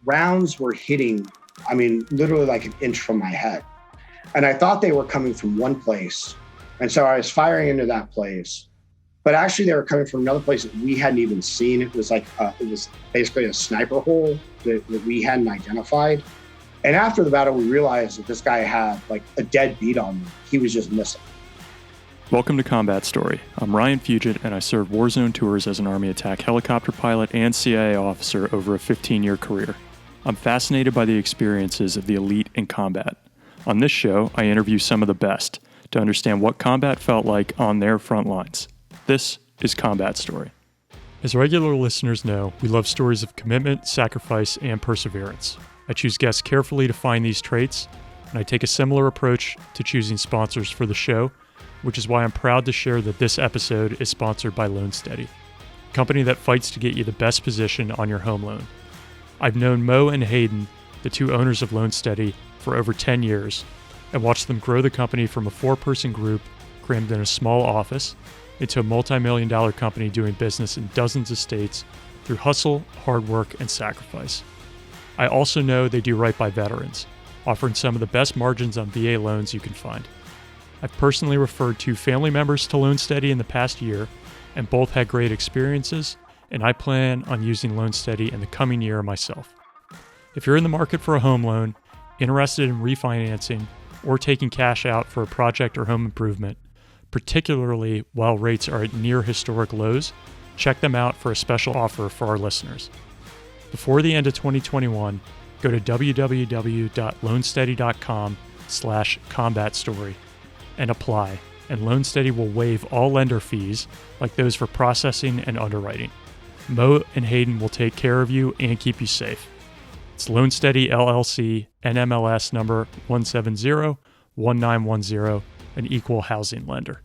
rounds were hitting, I mean, literally like an inch from my head. And I thought they were coming from one place. And so I was firing into that place. But actually, they were coming from another place that we hadn't even seen. It was like, it was basically a sniper hole that we hadn't identified. And after the battle, we realized that this guy had like a dead beat on me. He was just missing. Welcome to Combat Story. I'm Ryan Fugit, and I served Warzone tours as an Army attack helicopter pilot and CIA officer over a 15-year career. I'm fascinated by the experiences of the elite in combat. On this show, I interview some of the best to understand what combat felt like on their front lines. This is Combat Story. As regular listeners know, we love stories of commitment, sacrifice, and perseverance. I choose guests carefully to find these traits, and I take a similar approach to choosing sponsors for the show, which is why I'm proud to share that this episode is sponsored by LoanSteady, a company that fights to get you the best position on your home loan. I've known Mo and Hayden, the two owners of LoanSteady, for over 10 years, and watched them grow the company from a 4-person group crammed in a small office into a multi-million-dollar company doing business in dozens of states through hustle, hard work, and sacrifice. I also know they do right by veterans, offering some of the best margins on VA loans you can find. I've personally referred 2 family members to LoanSteady in the past year, and both had great experiences, and I plan on using LoanSteady in the coming year myself. If you're in the market for a home loan, interested in refinancing, or taking cash out for a project or home improvement, particularly while rates are at near historic lows, check them out for a special offer for our listeners. Before the end of 2021, go to www.loansteady.com/combatstory and apply, and LoanSteady will waive all lender fees like those for processing and underwriting. Mo and Hayden will take care of you and keep you safe. It's LoanSteady LLC, NMLS number 1701910, an equal housing lender.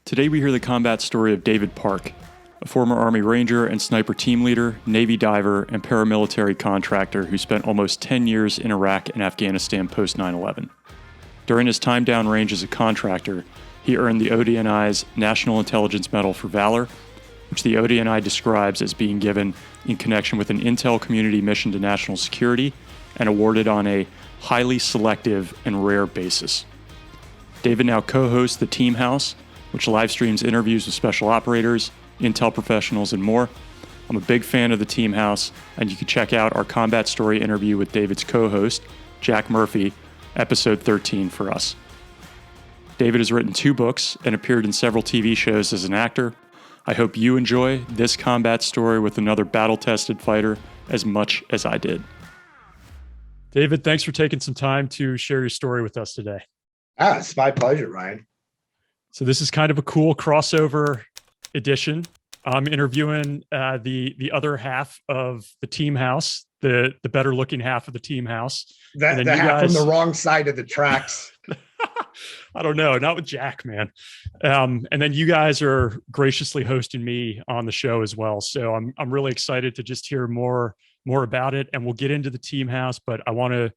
Today we hear the combat story of David Parke, a former Army Ranger and sniper team leader, Navy diver, and paramilitary contractor who spent almost 10 years in Iraq and Afghanistan post 9/11. During his time downrange as a contractor, he earned the ODNI's National Intelligence Medal for Valor, which the ODNI describes as being given in connection with an intel community mission to national security and awarded on a highly selective and rare basis. David now co-hosts The Team House, which live streams interviews with special operators, intel professionals, and more. I'm a big fan of The Team House, and you can check out our Combat Story interview with David's co-host, Jack Murphy, episode 13 for us. David has written 2 books and appeared in several TV shows as an actor. I hope you enjoy this combat story with another battle-tested fighter as much as I did. David, thanks for taking some time to share your story with us today. It's my pleasure, Ryan. So this is kind of a cool crossover edition. I'm interviewing the other half of the Team House, the better looking half of the Team House. The half from the wrong side of the tracks. I don't know, not with Jack, man. And then you guys are graciously hosting me on the show as well. So I'm really excited to just hear more about it, and we'll get into the Team House, but I want to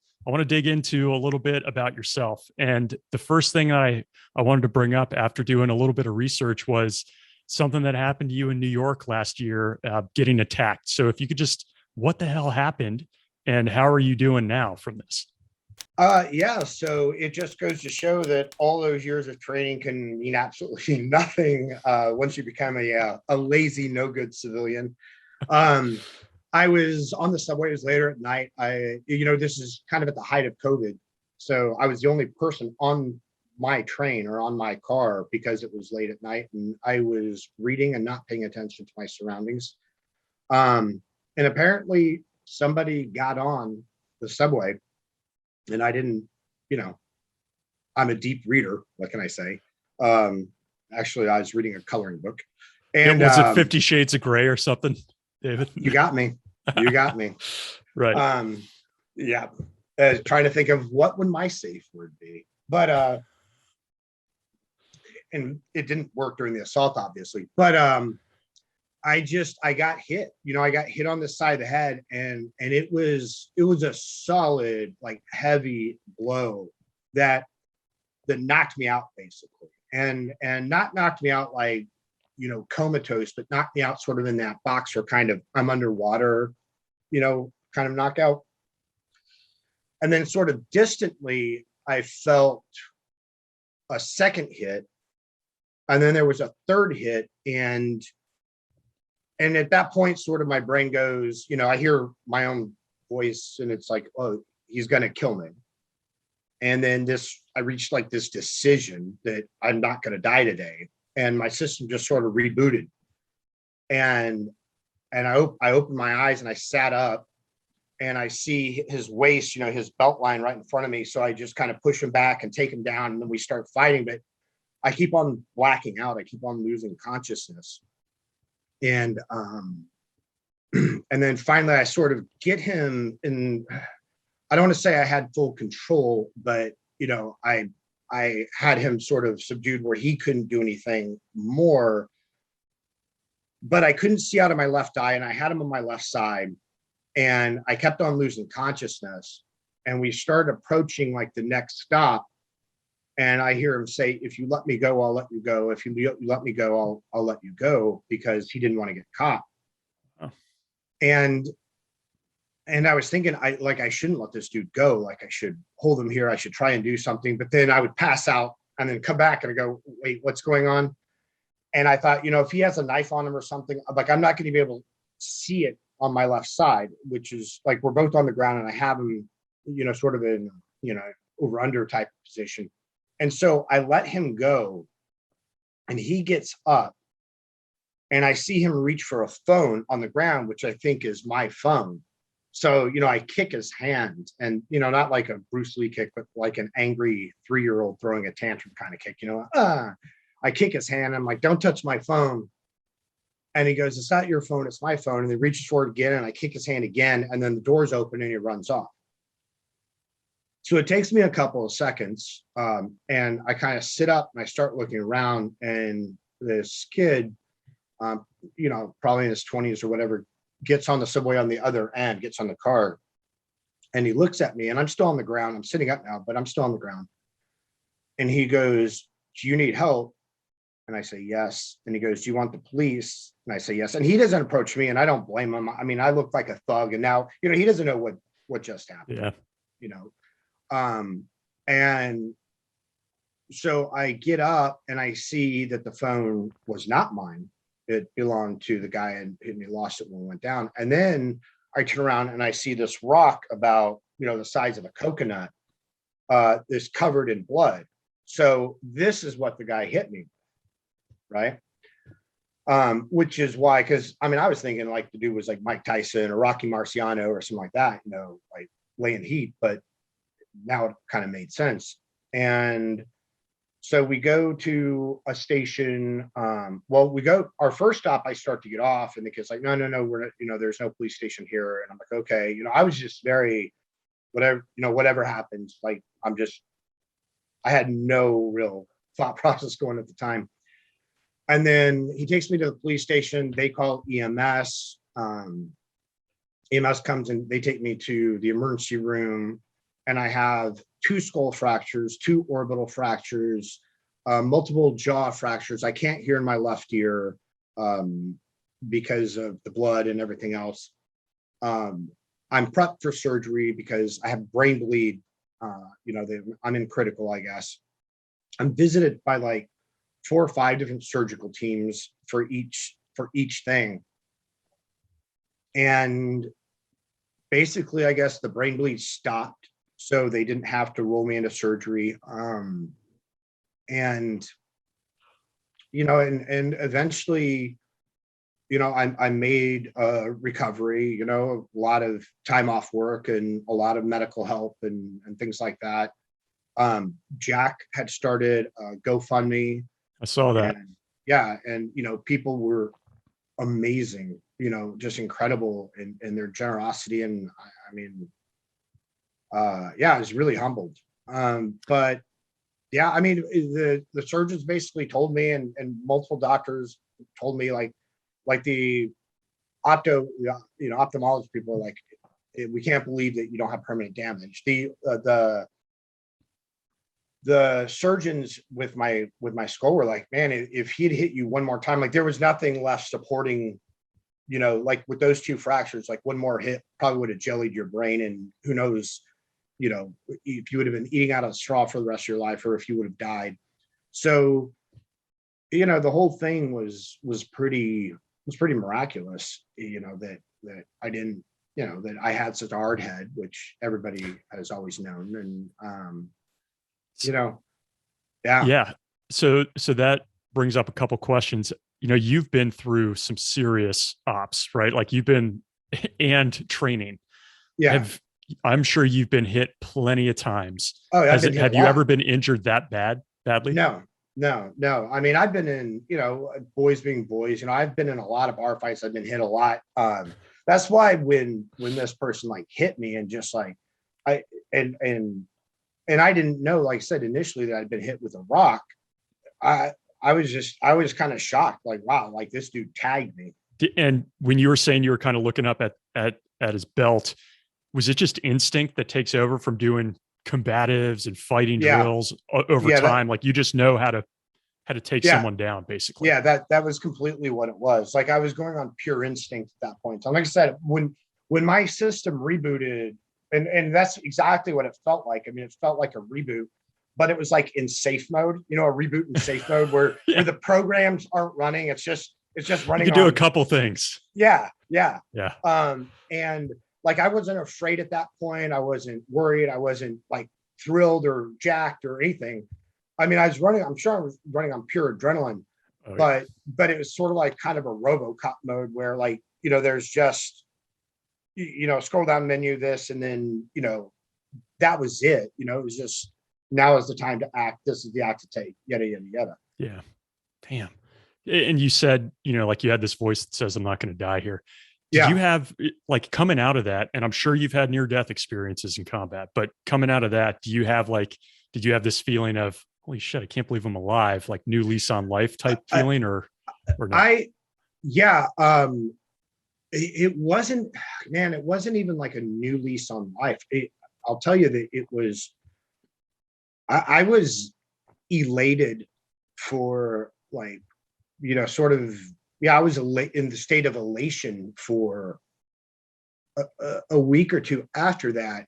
dig into a little bit about yourself. And the first thing I wanted to bring up after doing a little bit of research was something that happened to you in New York last year, getting attacked. So if you could just, what the hell happened and how are you doing now from this? So it just goes to show that all those years of training can mean absolutely nothing once you become a lazy, no good civilian. I was on the subways later at night. This is kind of at the height of COVID. So I was the only person on my train or on my car because it was late at night, and I was reading and not paying attention to my surroundings. And apparently somebody got on the subway, and I didn't, I'm a deep reader. What can I say? Actually, I was reading a coloring book. And was it 50 Shades of Grey or something, David? You got me. Right. Trying to think of what would my safe word be, but and it didn't work during the assault, obviously, but I got hit. I got hit on the side of the head, and it was a solid, like, heavy blow that knocked me out, basically, and not knocked me out like, comatose, but knocked me out sort of in that boxer kind of, I'm underwater kind of knockout. And then sort of distantly, I felt a second hit. And then there was a third hit. And at that point, sort of my brain goes, I hear my own voice and it's like, oh, he's going to kill me. And then I reached like this decision that I'm not going to die today. And my system just sort of rebooted. And I opened my eyes and I sat up and I see his waist, his belt line right in front of me. So I just kind of push him back and take him down. And then we start fighting, but I keep on blacking out. I keep on losing consciousness. And then finally I sort of get him in. I don't want to say I had full control, but I had him sort of subdued where he couldn't do anything more, but I couldn't see out of my left eye and I had him on my left side and I kept on losing consciousness. And we started approaching like the next stop. And I hear him say, if you let me go, I'll let you go. If you let me go, I'll let you go, because he didn't want to get caught. Oh. And I was thinking, I shouldn't let this dude go. Like I should hold him here. I should try and do something, but then I would pass out and then come back and I go, wait, what's going on? And I thought, if he has a knife on him or something, like I'm not going to be able to see it on my left side, which is like, we're both on the ground and I have him, sort of in, over under type of position. And so I let him go and he gets up and I see him reach for a phone on the ground, which I think is my phone. So, I kick his hand and, not like a Bruce Lee kick, but like an angry 3-year-old throwing a tantrum kind of kick, I kick his hand. I'm like, don't touch my phone. And he goes, it's not your phone, it's my phone. And he reaches for it again and I kick his hand again. And then the door's open and he runs off. So it takes me a couple of seconds, and I kind of sit up and I start looking around, and this kid, probably in his 20s or whatever, gets on the subway on the other end, gets on the car, and he looks at me, and I'm still on the ground. I'm sitting up now, but I'm still on the ground. And he goes, do you need help? And I say, yes. And he goes, do you want the police? And I say, yes. And he doesn't approach me, and I don't blame him. I mean, I look like a thug, and now, he doesn't know what just happened. Yeah. And so I get up and I see that the phone was not mine. It belonged to the guy and he lost it when it went down. And then I turn around and I see this rock about, the size of a coconut, is covered in blood. So this is what the guy hit me. Right. Which is why, because I was thinking like the dude was like Mike Tyson or Rocky Marciano or something like that, like laying heat, but now it kind of made sense. And so we go to a station. Our first stop, I start to get off and the kid's like, no, we're not, there's no police station here. And I'm like, okay, I was just very, whatever happens, like, I had no real thought process going at the time. And then he takes me to the police station. They call EMS. EMS comes and they take me to the emergency room. And I have 2 skull fractures, 2 orbital fractures, multiple jaw fractures. I can't hear in my left ear because of the blood and everything else. I'm prepped for surgery because I have brain bleed. I'm in critical, I guess. I'm visited by like 4 or 5 different surgical teams for each thing. And basically, I guess the brain bleed stopped. So they didn't have to roll me into surgery. And eventually, I made a recovery, a lot of time off work and a lot of medical help and things like that. Jack had started a GoFundMe. I saw that. And people were amazing, just incredible in their generosity. And I was really humbled. But yeah, the surgeons basically told me, and multiple doctors told me, like the ophthalmology people are like, we can't believe that you don't have permanent damage. The surgeons with my skull were like, man, if he'd hit you one more time, like there was nothing left supporting like with those two fractures, like one more hit probably would have jellied your brain, and who knows, if you would have been eating out of a straw for the rest of your life, or if you would have died. So, the whole thing was pretty miraculous, that I didn't, that I had such a hard head, which everybody has always known. And, yeah. Yeah. So that brings up a couple questions. You've been through some serious ops, right? Like you've been and training. Yeah. I'm sure you've been hit plenty of times. Oh, Have you ever been injured that badly? No. I mean, I've been in, boys being boys, I've been in a lot of bar fights. I've been hit a lot. That's why when this person like hit me and just like, I didn't know, like I said initially, that I'd been hit with a rock. I was kind of shocked, like, wow, like this dude tagged me. And when you were saying you were kind of looking up at his belt, was it just instinct that takes over from doing combatives and fighting drills over time? Like you just know how to take someone down, basically. Yeah, that was completely what it was. Like I was going on pure instinct at that point. So like I said, when my system rebooted, and that's exactly what it felt like. I mean, it felt like a reboot, but it was like in safe mode, a reboot in safe mode where the programs aren't running. It's just running. You can do a couple things. Yeah. And like, I wasn't afraid at that point. I wasn't worried. I wasn't like thrilled or jacked or anything. I mean, I'm sure I was running on pure adrenaline, but it was sort of like kind of a RoboCop mode where like, there's just, scroll down menu this, and then, that was it. It was just, now is the time to act. This is the act to take, yada, yada, yada. Yeah. Damn. And you said, like you had this voice that says, I'm not going to die here. Did you have, like, coming out of that, and I'm sure you've had near-death experiences in combat, but coming out of that, did you have this feeling of, holy shit, I can't believe I'm alive, like new lease on life type feeling, or not? It wasn't even like a new lease on life. I'll tell you that it was, I was elated for like, sort of, I was in the state of elation for a week or two after that.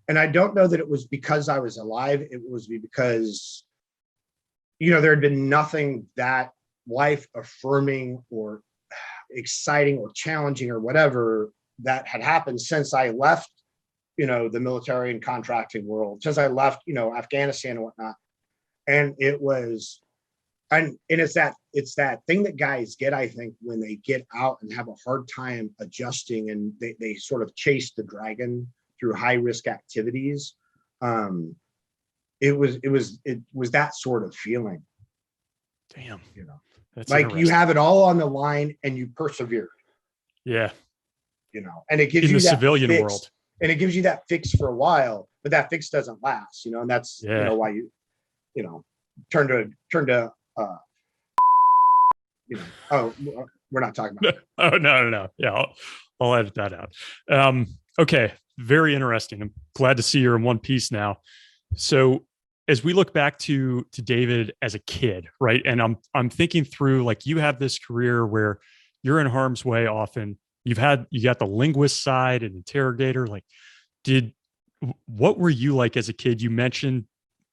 And I don't know that it was because I was alive. It was because, there had been nothing that life affirming or exciting or challenging or whatever that had happened since I left, the military and contracting world, since I left, Afghanistan and whatnot. And it was, and it's that thing that guys get, I think, when they get out and have a hard time adjusting, and they sort of chase the dragon through high risk activities. It was that sort of feeling. Damn. That's like you have it all on the line and you persevere. Yeah. And it gives in you the that civilian fix, world. and it gives you that fix for a while, but that fix doesn't last, and that's, why you turn to oh, we're not talking about that. Oh, no. Yeah. I'll edit that out. Okay. Very interesting. I'm glad to see you're in one piece now. So as we look back to David as a kid, right? And I'm thinking through, like, you have this career where you're in harm's way often. You got the linguist side and interrogator. Like, what were you like as a kid? You mentioned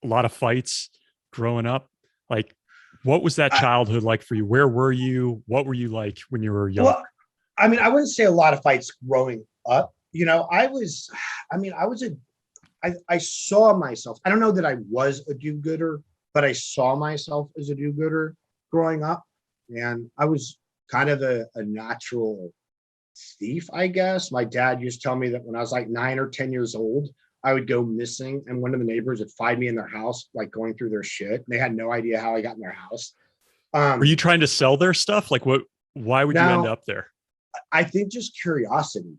a lot of fights growing up. Like, what was that childhood like for you? Where were you? What were you like when you were young? Well, I mean, I wouldn't say a lot of fights growing up. I saw myself. I don't know that I was a do-gooder, but I saw myself as a do-gooder growing up. And I was kind of a natural thief, I guess. My dad used to tell me that when I was like 9 or 10 years old, I would go missing, and one of the neighbors would find me in their house, like going through their shit. They had no idea how I got in their house. Were you trying to sell their stuff? Like, why would you end up there? I think just curiosity,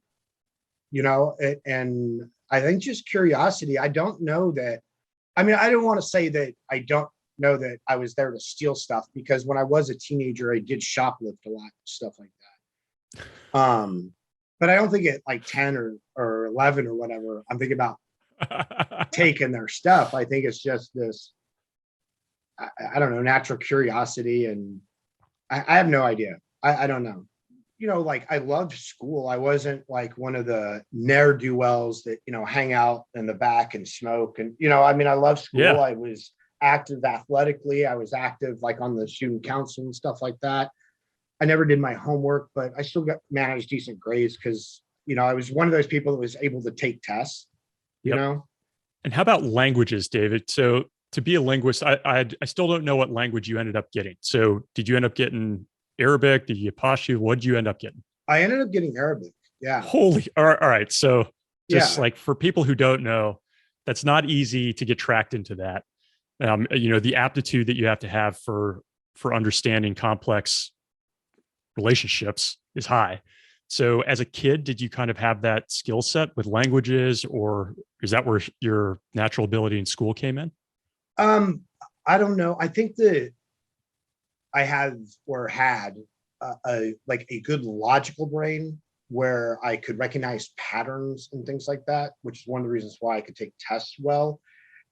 and I think just curiosity. I don't know that. I mean, I don't want to say that I don't know that I was there to steal stuff, because when I was a teenager, I did shoplift a lot, stuff like that. But I don't think at like 10 or 11 or whatever, I'm thinking about taking their stuff. I think it's just this, I don't know, natural curiosity. And I have no idea. I don't know. like I loved school. I wasn't like one of the ne'er-do-wells that, hang out in the back and smoke. And, I mean, I love school. Yeah. I was active athletically. I was active like on the student council and stuff like that. I never did my homework, but I still managed decent grades because, I was one of those people that was able to take tests, Yep. And how about languages, David? So to be a linguist, I still don't know what language you ended up getting. So did you end up getting Arabic? Did you get Pashto? What did you end up getting? I ended up getting Arabic. Yeah. Holy, all right. So just Yeah. like for people who don't know, that's not easy to get tracked into that. The aptitude that you have to have for understanding complex relationships is high. So as a kid, did you kind of have that skill set with languages, or is that where your natural ability in school came in? I don't know. I think that I have or had a good logical brain where I could recognize patterns and things like that, which is one of the reasons why I could take tests well.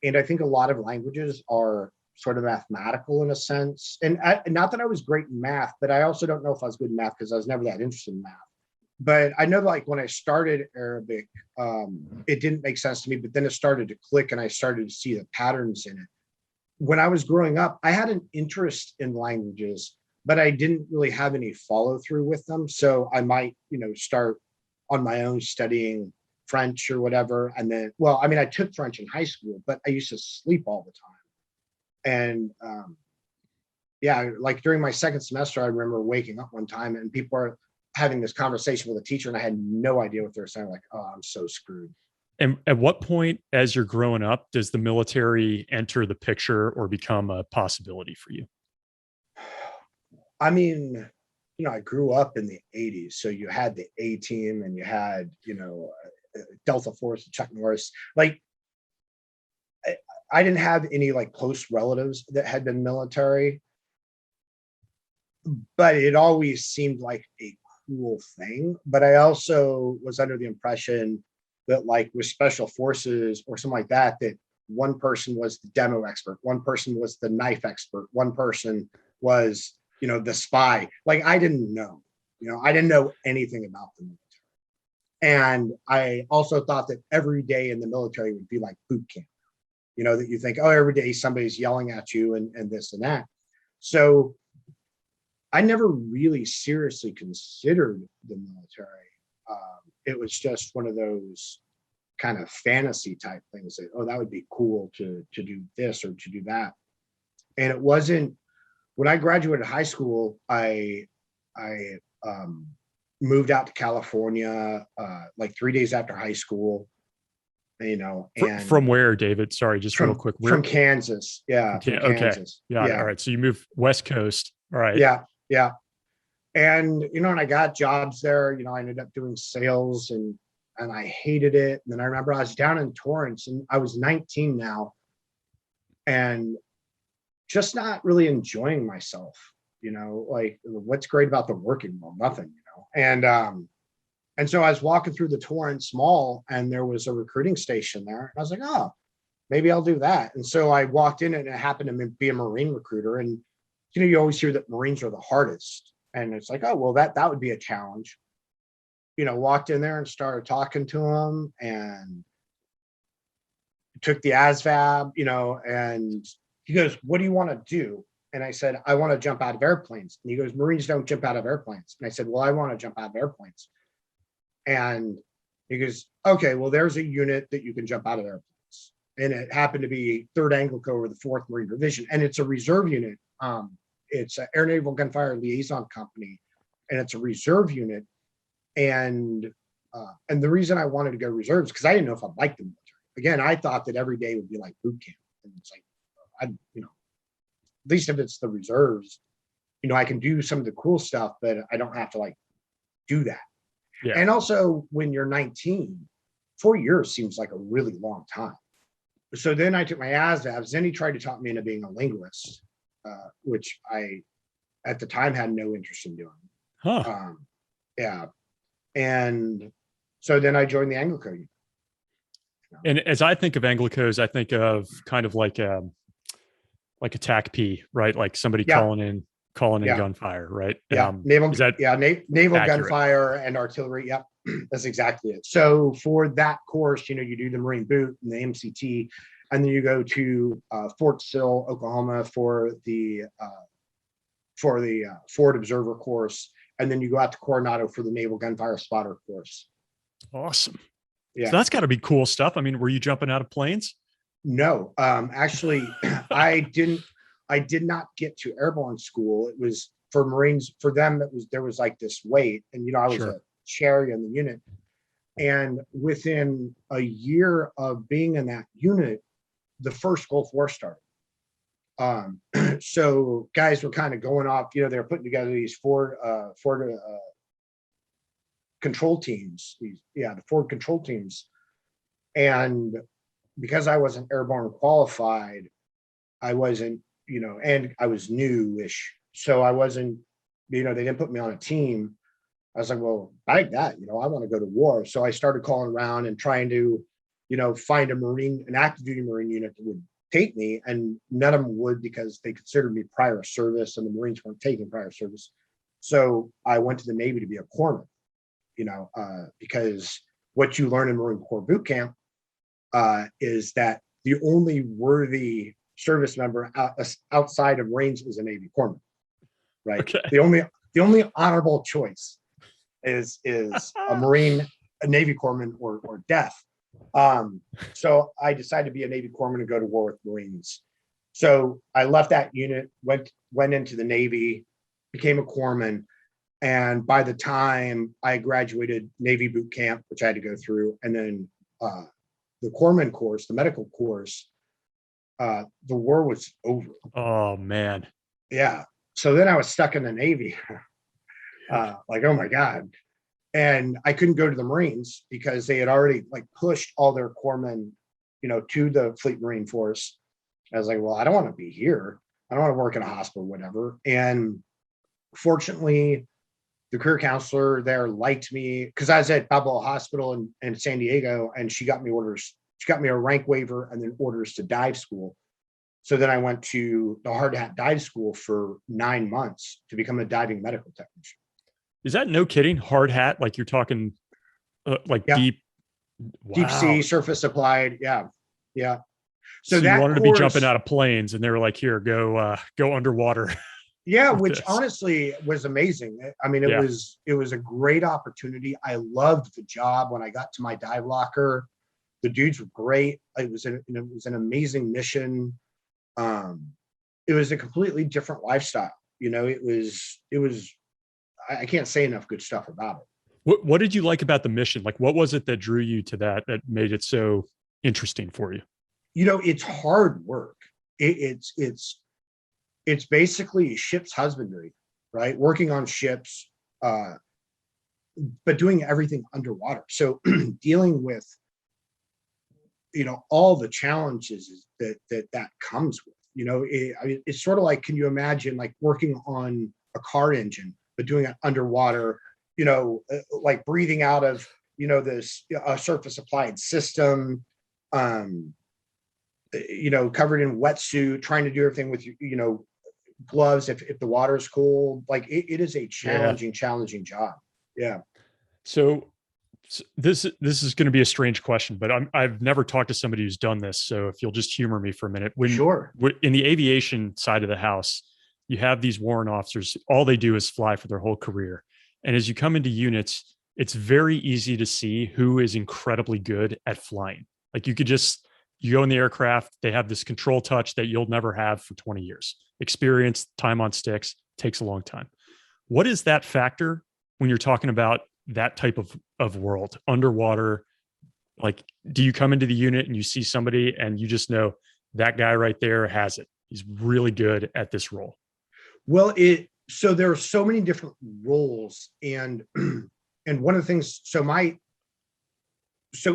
And I think a lot of languages are sort of mathematical in a sense. And not that I was great in math, but I also don't know if I was good in math because I was never that interested in math. But I know like when I started Arabic, it didn't make sense to me, but then it started to click and I started to see the patterns in it. When I was growing up, I had an interest in languages, but I didn't really have any follow through with them. So I might, start on my own studying French or whatever. And then, well, I mean, I took French in high school, but I used to sleep all the time. And yeah, like during my second semester, I remember waking up one time and people are having this conversation with a teacher and I had no idea what they were saying. Like, oh, I'm so screwed. And at what point, as you're growing up, does the military enter the picture or become a possibility for you? I mean, I grew up in the 80s. So you had the A team and you had, Delta Force, Chuck Norris. Like, I didn't have any like close relatives that had been military, but it always seemed like a cool thing. But I also was under the impression that like with special forces or something like that, that one person was the demo expert, one person was the knife expert, one person was, the spy. Like I didn't know, I didn't know anything about the military. And I also thought that every day in the military would be like boot camp, that you think, oh, every day somebody's yelling at you and this and that. So I never really seriously considered the military. It was just one of those kind of fantasy type things that, oh, that would be cool to do this or to do that. And it wasn't when I graduated high school, I moved out to California like 3 days after high school, and From where, David? Sorry, just real quick. From Kansas. Yeah. From From okay. Kansas. Yeah. All right. So you moved West Coast. All right. Yeah. Yeah. And, and I got jobs there, I ended up doing sales and I hated it. And then I remember I was down in Torrance and I was 19 now and just not really enjoying myself, like what's great about the working world? Nothing, and so I was walking through the Torrance Mall and there was a recruiting station there. And I was like, oh, maybe I'll do that. And so I walked in and it happened to be a Marine recruiter. And, you always hear that Marines are the hardest. And it's like, oh, well, that would be a challenge. Walked in there and started talking to him and took the ASVAB, and he goes, what do you want to do? And I said, I want to jump out of airplanes. And he goes, Marines don't jump out of airplanes. And I said, well, I want to jump out of airplanes. And he goes, okay, well, there's a unit that you can jump out of airplanes. And it happened to be 3rd Angle Corps, the 4th Marine Division. And it's a reserve unit. It's an Air Naval Gunfire Liaison Company, and it's a reserve unit. And the reason I wanted to go reserves because I didn't know if I liked the military. Again, I thought that every day would be like boot camp, and it's like, at least if it's the reserves, I can do some of the cool stuff, but I don't have to like do that. Yeah. And also, when you're 19, 4 years seems like a really long time. So then I took my ASVABs. Then he tried to talk me into being a linguist. Which I, at the time, had no interest in doing. Huh. Yeah. And so then I joined the Anglo. And as I think of Anglicos, I think of kind of like a TAC P, right? Like somebody calling in calling in Yeah. gunfire, right? Yeah. Naval, Is that naval accurate? gunfire and artillery. Yep. That's exactly it. So for that course, you do the Marine boot and the MCT, and then you go to Fort Sill, Oklahoma for the forward observer course. And then you go out to Coronado for the naval gunfire spotter course. Awesome. Yeah. So that's got to be cool stuff. I mean, were you jumping out of planes? No, actually, I did not get to airborne school. It was for Marines. For them, there was like this weight, and I was Sure. a cherry in the unit. And within a year of being in that unit, the first Gulf War started. So guys were kind of going off. They're putting together these forward control teams. The forward control teams, and because I wasn't airborne qualified, I wasn't, and I was newish. So I wasn't, they didn't put me on a team. I was like, well, like that, I want to go to war. So I started calling around and trying to, find an active duty Marine unit that would take me. And none of them would, because they considered me prior service, and the Marines weren't taking prior service. So I went to the Navy to be a corpsman, because what you learn in Marine Corps boot camp is that the only worthy service member outside of Marines is a Navy corpsman, right? Okay. The only honorable choice is a Marine, a Navy corpsman, or death. So I decided to be a Navy corpsman and go to war with Marines. So I left that unit, went into the Navy, became a corpsman, and by the time I graduated Navy boot camp, which I had to go through, and then the corpsman course, the medical course, the war was over. Oh man. Yeah. So then I was stuck in the Navy. Like, oh my God. And I couldn't go to the Marines because they had already pushed all their corpsmen, to the Fleet Marine Force. I was like, well, I don't want to be here. I don't want to work in a hospital, whatever. And fortunately, the career counselor there liked me because I was at Balboa Hospital in San Diego, and she got me orders. She got me a rank waiver and then orders to dive school. So then I went to the hard hat dive school for 9 months to become a diving medical technician. Is that no kidding? Hard hat, like you're talking, deep, deep sea, wow. surface applied. Yeah, yeah. So that you wanted course, to be jumping out of planes, and they were like, "Here, go underwater." Yeah, which honestly was amazing. I mean, it was a great opportunity. I loved the job. When I got to my dive locker, the dudes were great. It was an amazing mission. It was a completely different lifestyle. It was. I can't say enough good stuff about it. What did you like about the mission? Like, what was it that drew you to that made it so interesting for you? It's hard work. It's basically ship's husbandry, right? Working on ships, but doing everything underwater. So dealing with, all the challenges that comes with, it's sort of like, can you imagine working on a car engine, but doing it underwater, like breathing out of, this surface applied system, covered in wetsuit, trying to do everything with, gloves if the water's cold. It is a challenging job. Yeah. So this is going to be a strange question, but I've never talked to somebody who's done this. So if you'll just humor me for a minute, Sure. In the aviation side of the house, you have these warrant officers, all they do is fly for their whole career. And as you come into units, it's very easy to see who is incredibly good at flying. Like you go in the aircraft, they have this control touch that you'll never have for 20 years. Experience, time on sticks, takes a long time. What is that factor when you're talking about that type of world, underwater? Like, do you come into the unit and you see somebody and you just know that guy right there has it? He's really good at this role. Well, so there are so many different roles, and one of the things, so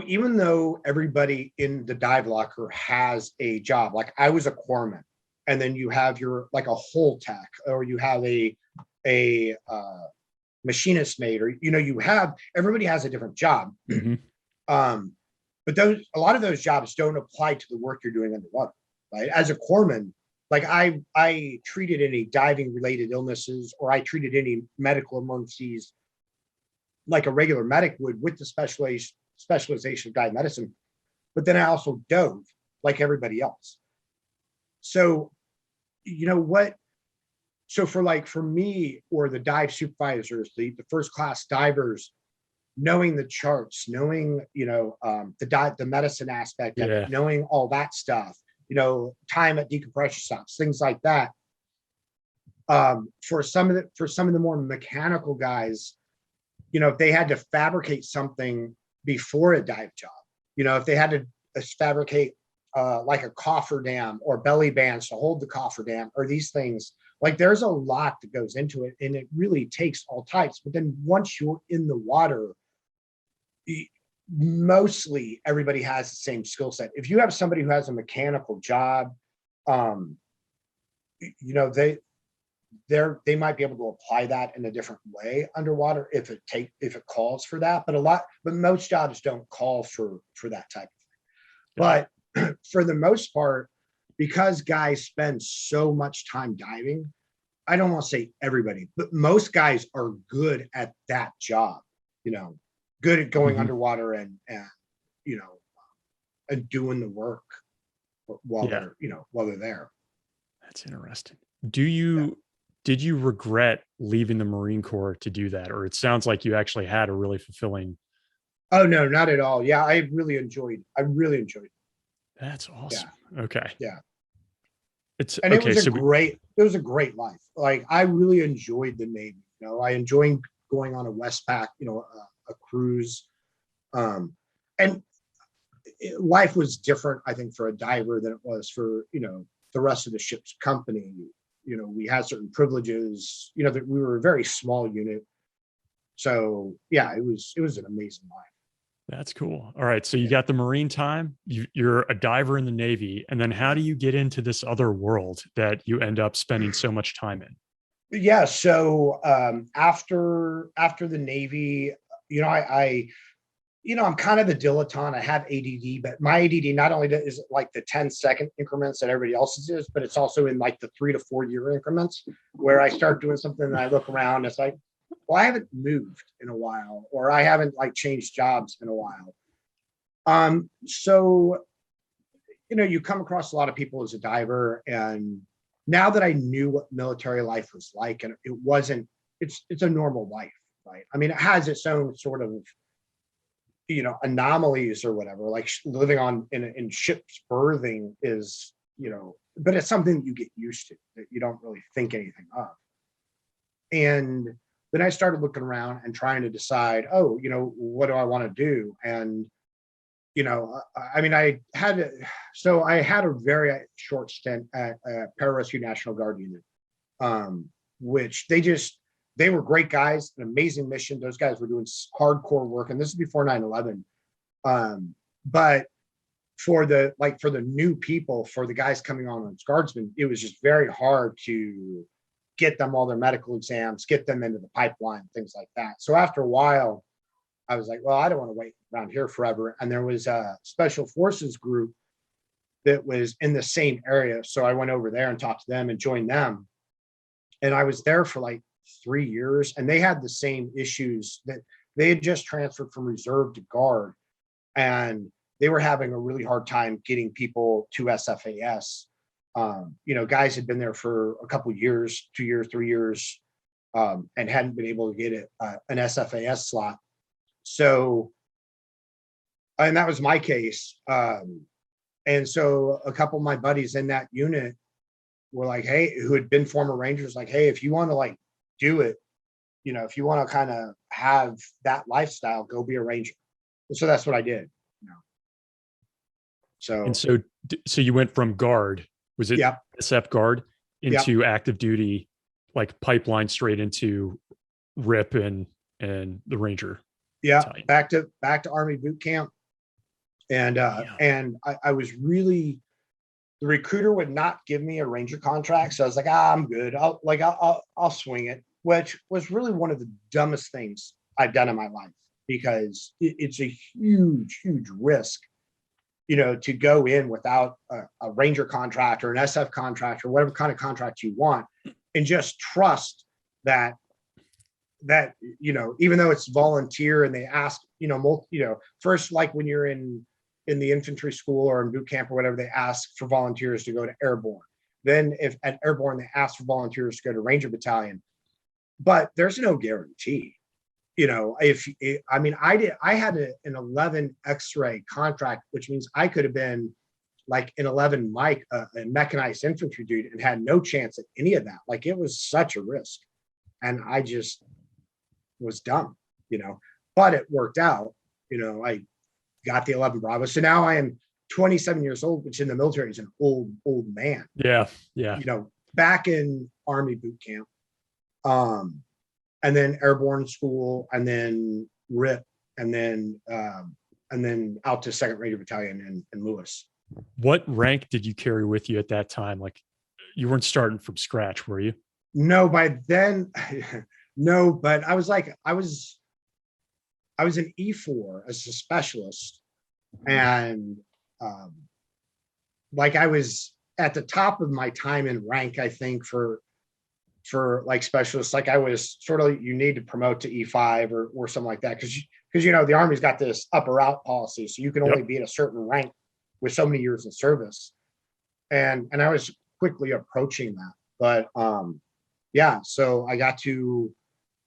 even though everybody in the dive locker has a job, like I was a corpsman, and then you have your a hull tech, or you have a machinist mate, or everybody has a different job. Mm-hmm. But a lot of those jobs don't apply to the work you're doing underwater, right? As a corpsman, like I treated any diving related illnesses, or I treated any medical emergencies like a regular medic would, with the specialization of dive medicine. But then I also dove like everybody else. So, you know what? So for me, or the dive supervisors, the first class divers, knowing the charts, knowing, the medicine aspect of it, Yeah. knowing all that stuff, time at decompression stops, things like that. For some of the more mechanical guys, if they had to fabricate something before a dive job, if they had to fabricate like a cofferdam or belly bands to hold the cofferdam, or these things, like there's a lot that goes into it, and it really takes all types. But then once you're in the water, mostly everybody has the same skill set. If you have somebody who has a mechanical job, they might be able to apply that in a different way underwater if it calls for that. But most jobs don't call for that type of thing. But for the most part, because guys spend so much time diving, I don't want to say everybody, but most guys are good at that job, good at going underwater and and doing the work while they're there. That's interesting. Did you regret leaving the Marine Corps to do that? Or it sounds like you actually had a really fulfilling. Oh no, not at all. Yeah, I really enjoyed it. That's awesome. Yeah. Okay. Yeah. It's and okay. It was a great life. Like I really enjoyed the Navy. I enjoyed going on a Westpac, a cruise. And life was different, I think, for a diver than it was for, the rest of the ship's company. We had certain privileges, that we were a very small unit. So yeah, it was an amazing life. That's cool. All right. So you got the Marine time, you're a diver in the Navy, and then how do you get into this other world that you end up spending so much time in? Yeah. So after the Navy, I'm kind of a dilettante. I have ADD, but my ADD not only is like the 10-second increments that everybody else's is, but it's also in like the 3 to 4 year increments where I start doing something and I look around. It's like, well, I haven't moved in a while, or I haven't like changed jobs in a while. So, you come across a lot of people as a diver, and now that I knew what military life was like, and it's a normal life, right? I mean, it has its own sort of, anomalies or whatever, like living in ship's berthing is, but it's something that you get used to, that you don't really think anything of. And then I started looking around and trying to decide, what do I want to do? And, I had a very short stint at Paramilitary National Guard unit, which they were great guys, an amazing mission. Those guys were doing hardcore work, and this is before 9/11. But for the new people, for the guys coming on as guardsmen, it was just very hard to get them all their medical exams, get them into the pipeline, things like that. So after a while, I was like, well, I don't want to wait around here forever. And there was a special forces group that was in the same area. So I went over there and talked to them and joined them. And I was there for like 3 years, and they had the same issues, that they had just transferred from reserve to guard, and they were having a really hard time getting people to SFAS. Guys had been there for a couple of years, 2 years, 3 years, and hadn't been able to get an SFAS slot. So, and that was my case. And so a couple of my buddies in that unit were like, hey, who had been former Rangers, like, hey, if you want to like do it, if you want to kind of have that lifestyle, go be a Ranger. And so that's what I did. So you went from guard, was it SF guard, into active duty, like pipeline straight into RIP and the Ranger. Yeah. Battalion. Back to Army boot camp. And I was really, the recruiter would not give me a Ranger contract. So I was like, I'm good. I'll swing it, which was really one of the dumbest things I've done in my life, because it's a huge, huge risk to go in without a Ranger contract or an SF contract or whatever kind of contract you want, and just trust that even though it's volunteer and they ask, first, like when you're in the infantry school or in boot camp or whatever, they ask for volunteers to go to airborne. Then if at airborne, they ask for volunteers to go to Ranger battalion, but there's no guarantee. I had an 11 X-ray contract, which means I could have been like an 11 Mike, a mechanized infantry dude, and had no chance at any of that. Like, it was such a risk, and I just was dumb, but it worked out. I got the 11 Bravo. So now I am 27 years old, which in the military is an old man. Yeah. Back in Army boot camp, and then airborne school, and then RIP, and then out to 2nd Ranger Battalion in Lewis. What rank did you carry with you at that time? Like, you weren't starting from scratch, were you? No, by then, no, but I was an E4 as a specialist, and I was at the top of my time in rank, I think, for like specialists. Like, I was sort of, you need to promote to E5 or something like that, because the Army's got this up or out policy, so you can only be at a certain rank with so many years of service, and I was quickly approaching that. But so I got to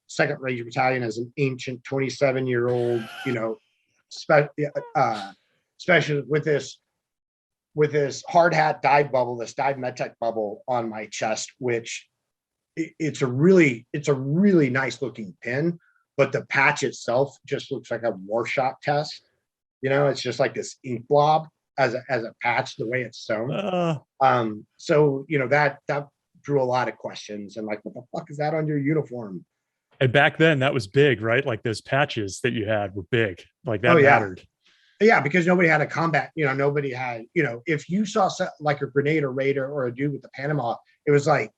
2nd Ranger Battalion as an ancient 27-year-old, specialist with this hard hat dive bubble, this dive medtech bubble on my chest, which it's a really nice looking pin, but the patch itself just looks like a Rorschach test. It's just like this ink blob as a patch, the way it's sewn. So that drew a lot of questions, and like, what the fuck is that on your uniform? And back then that was big, right? Like, those patches that you had were big. Like, that mattered. Yeah, because nobody had a combat, nobody had, if you saw like a grenade or raider or a dude with the Panama, it was like,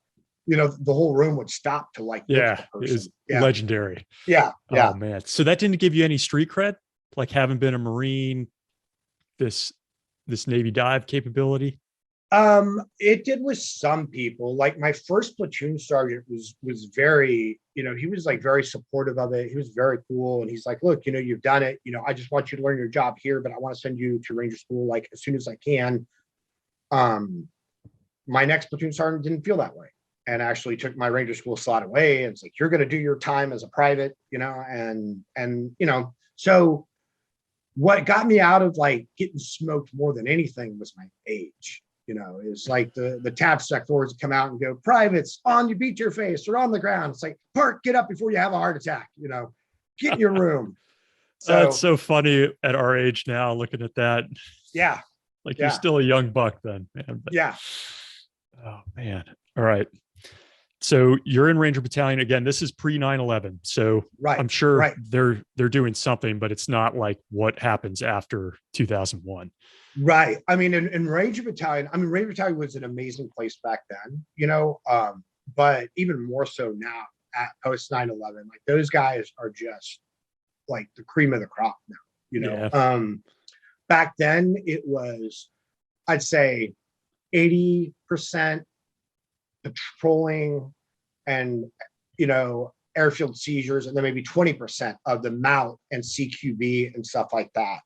the whole room would stop to like, look at the person. It was legendary. Yeah. Oh man. So that didn't give you any street cred, like having been a Marine, this Navy dive capability? It did with some people. Like, my first platoon sergeant was very, he was like very supportive of it. He was very cool. And he's like, look, you've done it. I just want you to learn your job here, but I want to send you to Ranger school, like, as soon as I can. My next platoon sergeant didn't feel that way, and actually took my Ranger school slot away. And it's like, you're going to do your time as a private, so what got me out of like getting smoked more than anything was my age. It's like the tab sectors come out and go, privates on, you beat your face or on the ground. It's like, Parke, get up before you have a heart attack, get in your room. So that's so funny at our age now, looking at that. Yeah. Like, you're still a young buck then, man. But, yeah. Oh man. All right. So you're in Ranger Battalion again. This is pre 9/11. So I'm sure they're doing something, but it's not like what happens after 2001. Right. I mean, in Ranger Battalion, Ranger Battalion was an amazing place back then, but even more so now at post 9/11, like, those guys are just like the cream of the crop now, back then it was, I'd say 80% patrolling and, airfield seizures, and then maybe 20% of the MOUT and CQB and stuff like that.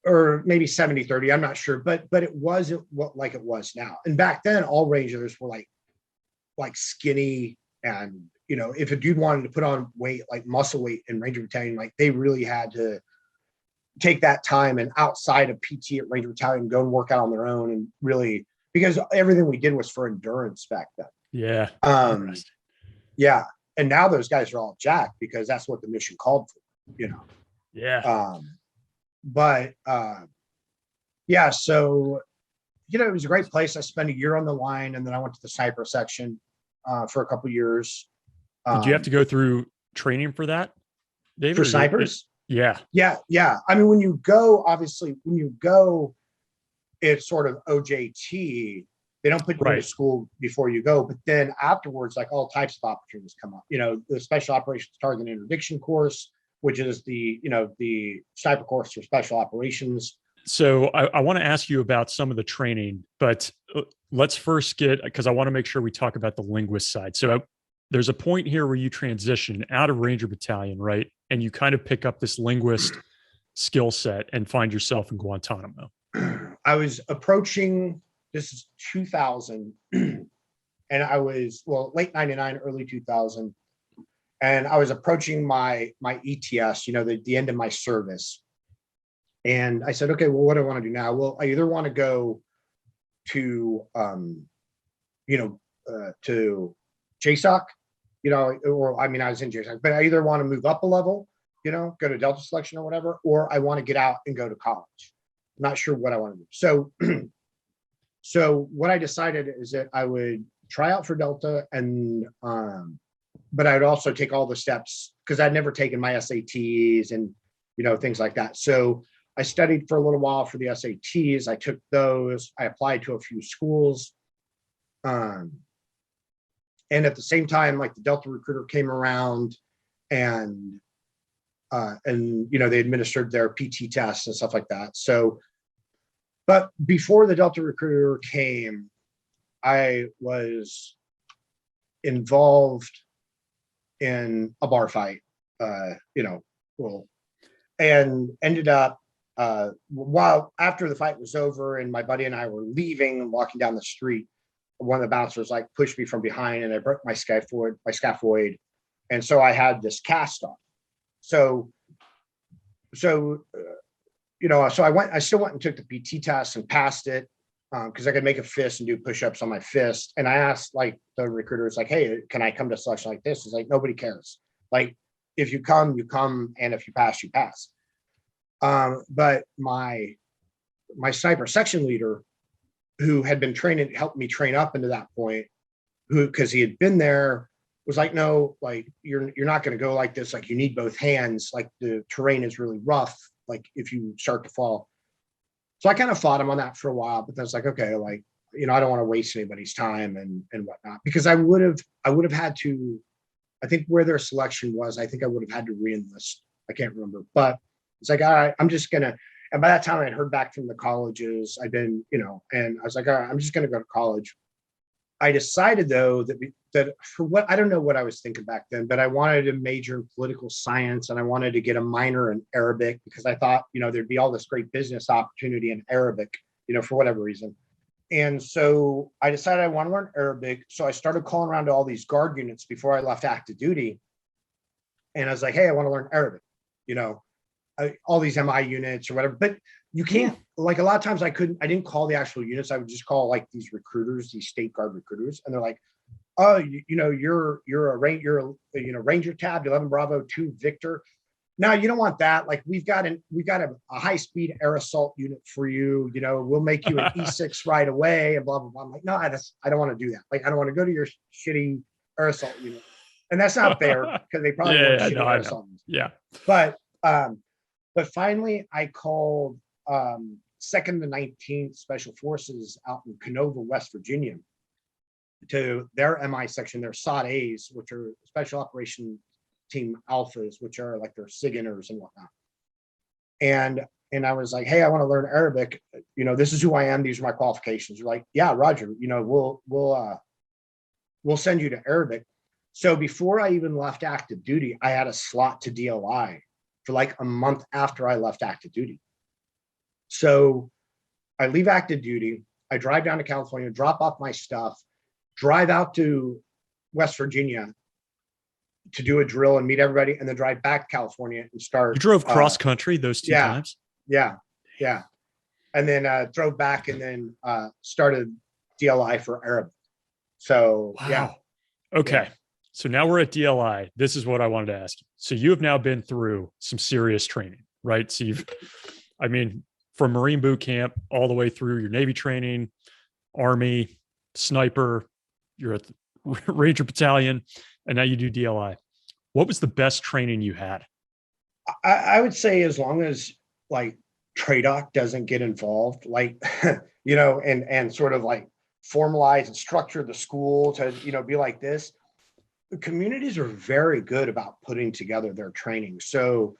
Or maybe 70-30, I'm not sure, but it wasn't like it was now. And back then, all Rangers were like skinny, and if a dude wanted to put on weight, like muscle weight in Ranger Battalion, like, they really had to take that time and outside of PT at Ranger Battalion, go and work out on their own, and really, because everything we did was for endurance back then. Yeah. Yeah. And now those guys are all jacked because that's what the mission called for, Yeah. But so it was a great place. I spent a year on the line, and then I went to the sniper section for a couple of years. Did you have to go through training for that, David? For snipers? Yeah. When you go, it's sort of OJT. They don't put you in school before you go, but then afterwards, like, all types of opportunities come up. The Special Operations Target Interdiction course, which is the sniper course for special operations. So I want to ask you about some of the training, but let's first because I want to make sure we talk about the linguist side. So there's a point here where you transition out of Ranger Battalion, right? And you kind of pick up this linguist skill set and find yourself in Guantanamo. I was approaching, this is 2000, and I was, late 99, early 2000. And I was approaching my ETS, the end of my service. And I said, okay, well, what do I want to do now? Well, I either want to go to, to JSOC, or I was in JSOC, but I either want to move up a level, go to Delta selection or whatever, or I want to get out and go to college. I'm not sure what I want to do. So what I decided is that I would try out for Delta but I would also take all the steps because I'd never taken my SATs and, things like that. So I studied for a little while for the SATs. I took those. I applied to a few schools. And at the same time, like the Delta recruiter came around and they administered their PT tests and stuff like that. So, but before the Delta recruiter came, I was involved in a bar fight, and ended up, while after the fight was over and my buddy and I were leaving and walking down the street, one of the bouncers pushed me from behind and I broke my scaphoid. And so I had this cast on. So I still went and took the PT test and passed it because I could make a fist and do push-ups on my fist. And I asked the recruiters, hey, can I come to selection like this? It's like, nobody cares. If you come, you come. And if you pass, you pass. But my sniper section leader, who had been helped me train up into that point, because he had been there, was like, no, you're not going to go like this. You need both hands. The terrain is really rough. If you start to fall. So I kind of fought him on that for a while, but then it's okay, I don't want to waste anybody's time and whatnot, because I would have had to, I think where their selection was, I think I would have had to re-enlist. I can't remember, but it's all right, I'm just going to, and by that time I had heard back from the colleges. I'd been, and I was all right, I'm just going to go to college. I decided though that for what, I don't know what I was thinking back then, but I wanted to major in political science and I wanted to get a minor in Arabic because I thought, there'd be all this great business opportunity in Arabic, for whatever reason. And so I decided I want to learn Arabic. So I started calling around to all these guard units before I left active duty. And I was like, hey, I want to learn Arabic, all these MI units or whatever, but you can't, a lot of times I didn't call the actual units. I would just call these recruiters, these state guard recruiters. And they're like, oh, you're a Ranger tab 11 Bravo 2 Victor. Now you don't want that. We've got a high speed air assault unit for you. We'll make you an E6 right away and blah, blah, blah. I'm like, no, I don't want to do that. I don't want to go to your shitty air assault unit. And that's not fair because they probably want shitty air assault units. Yeah. But finally I called 2nd to 19th Special Forces out in Canova, West Virginia, to their MI section, their SOT A's, which are Special Operation Team Alphas, which are their SIGINTers and whatnot. And I was like, hey, I want to learn Arabic. This is who I am. These are my qualifications. You're like, yeah, Roger. We'll send you to Arabic. So before I even left active duty, I had a slot to DLI for a month after I left active duty. So I leave active duty. I drive down to California, drop off my stuff, drive out to West Virginia to do a drill and meet everybody, and then drive back to California and start. You drove cross country those two times? Yeah. And then drove back and then started DLI for Arabic. So, wow. Yeah. Okay. Yeah. So now we're at DLI. This is what I wanted to ask you. So you have now been through some serious training, right? So from Marine boot camp all the way through your Navy training, Army, sniper, you're at the Ranger Battalion, and now you do DLI. What was the best training you had? I would say as long as TRADOC doesn't get involved, and sort of formalize and structure the school to, be like this. communities are very good about putting together their training. So